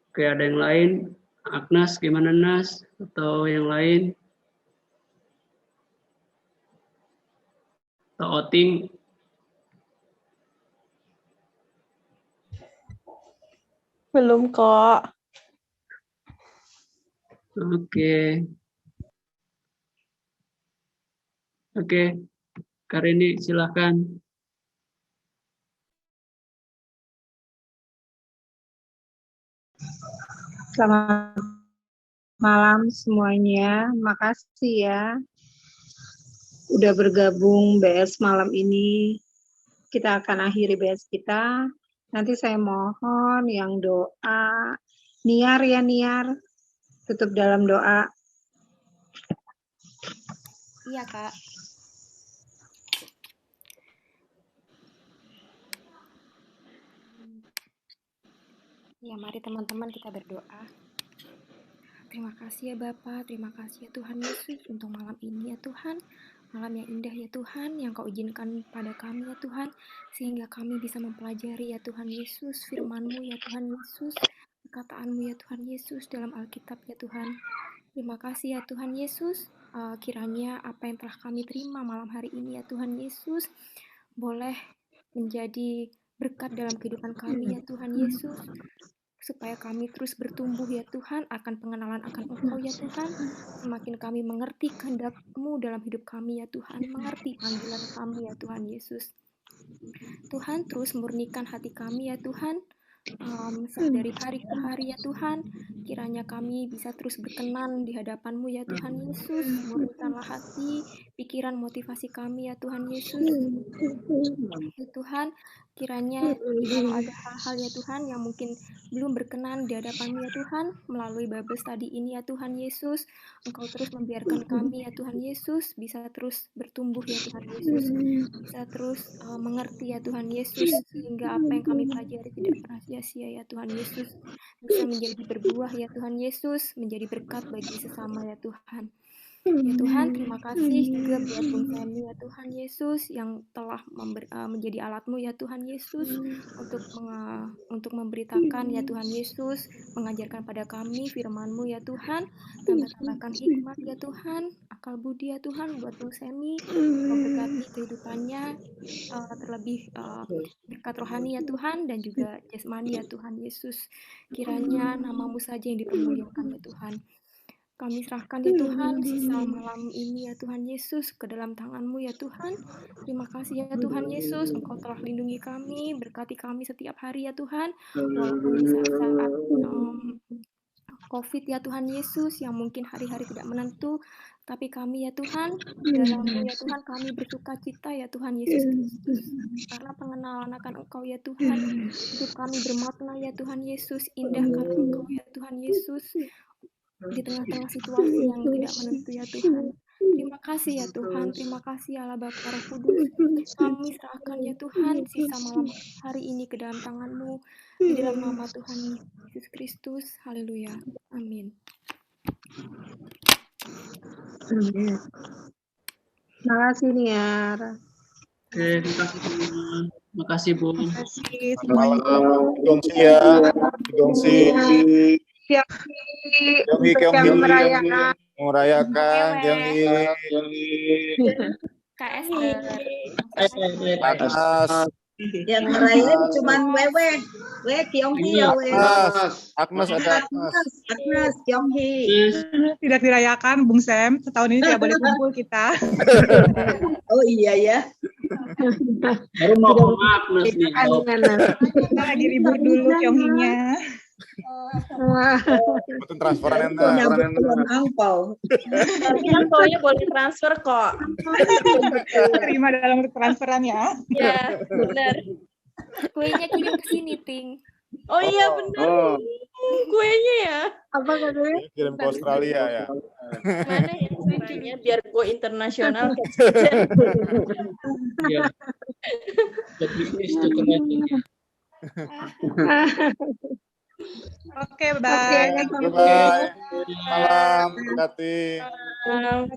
Oke, ada yang lain? Agnes, gimana Nas? Atau yang lain? Atau Oting? Belum kok. Oke. Oke, Karini silakan. Selamat malam semuanya. Makasih ya udah bergabung BS malam ini. Kita akan akhiri BS kita. Nanti saya mohon yang doa. Niar ya Niar. Tutup dalam doa. Iya, Kak. Ya, mari teman-teman kita berdoa. Terima kasih ya Bapak, terima kasih ya Tuhan Yesus untuk malam ini ya Tuhan. Malam yang indah ya Tuhan, yang Kau izinkan pada kami ya Tuhan, sehingga kami bisa mempelajari ya Tuhan Yesus, firman-Mu ya Tuhan Yesus, perkataan-Mu ya Tuhan Yesus dalam Alkitab ya Tuhan. Terima kasih ya Tuhan Yesus, kiranya apa yang telah kami terima malam hari ini ya Tuhan Yesus, boleh menjadi berkat dalam kehidupan kami ya Tuhan Yesus, supaya kami terus bertumbuh ya Tuhan akan pengenalan akan Engkau ya Tuhan. Semakin kami mengerti kehendak-Mu dalam hidup kami ya Tuhan, mengerti panggilan kami ya Tuhan Yesus. Tuhan terus murnikan hati kami ya Tuhan, dari hari ke hari ya Tuhan, kiranya kami bisa terus berkenan di hadapan-Mu ya Tuhan Yesus. Murnikanlah hati, pikiran, motivasi kami ya Tuhan Yesus. Ya Tuhan, kiranya kalau ada hal-hal ya Tuhan yang mungkin belum berkenan di hadapan-Mu ya Tuhan, melalui Bible study ini ya Tuhan Yesus, Engkau terus membiarkan kami ya Tuhan Yesus bisa terus bertumbuh ya Tuhan Yesus, bisa terus mengerti ya Tuhan Yesus, sehingga apa yang kami pelajari tidak pernah sia-sia ya Tuhan Yesus, bisa menjadi berbuah ya Tuhan Yesus, menjadi berkat bagi sesama ya Tuhan. Ya Tuhan, terima kasih juga buat Bung Semi ya Tuhan Yesus yang telah menjadi alat-Mu ya Tuhan Yesus untuk memberitakan ya Tuhan Yesus, mengajarkan pada kami firman-Mu ya Tuhan, tambah-tambahkan hikmat ya Tuhan, akal budi ya Tuhan buat Bung Semi, memberkati kehidupannya, terlebih berkat rohani ya Tuhan dan juga jasmani ya Tuhan Yesus. Kiranya nama-Mu saja yang dipermuliakan ya Tuhan. Kami serahkan ya Tuhan sisa malam ini ya Tuhan Yesus ke dalam tangan-Mu ya Tuhan. Terima kasih ya Tuhan Yesus, Engkau telah lindungi kami, berkati kami setiap hari ya Tuhan. Walaupun di saat-saat COVID ya Tuhan Yesus yang mungkin hari-hari tidak menentu, Tapi kami ya Tuhan, dalam-Mu ya Tuhan kami bersuka cita ya Tuhan Yesus Kristus. Karena pengenalan akan Engkau ya Tuhan, hidup kami bermakna ya Tuhan Yesus, indah karena Engkau ya Tuhan Yesus, di tengah-tengah situasi yang tidak menentu ya Tuhan. Terima kasih ya Tuhan, terima kasih Allah Bapa Roh Kudus. Kami serahkan ya Tuhan sisa malam hari ini ke dalam tangan-Mu, di dalam nama Tuhan Yesus Kristus. Haleluya. Amin. Amin. Terima kasih Niar. Oke, terima kasih semua. Terima kasih, Bung. Terima kasih Malam, semuanya. Gongsi ya, Gongsi, Siap Kyonghi, untuk yang merayakan. merayakan, Kyonghi, Kak Esther. Agnes, Yang ngerayain cuman Wewe, Kyonghi ya Wewe. Agnes ada Agnes. Agnes, Kyonghi. Tidak dirayakan, Bung Sam. Setahun ini tidak boleh kumpul kita. Oh iya ya. Baru mau ke Agnes nih. Kita lagi libur dulu Kyonghi-nya. Betul transferan Itu nyambut belum angpau. Tapi kan pokoknya boleh transfer kok. Terima dalam transferan ya. Ya, benar. Kuenya kirim ke sini, Ting. Oh iya benar. Kuenya ya. Apa katanya? Kirim ke Australia ya. Mana ya caranya biar go internasional. Ya. Buat bisnis itu keren. Oke, bye. Bye. Malam, terima kasih. Um,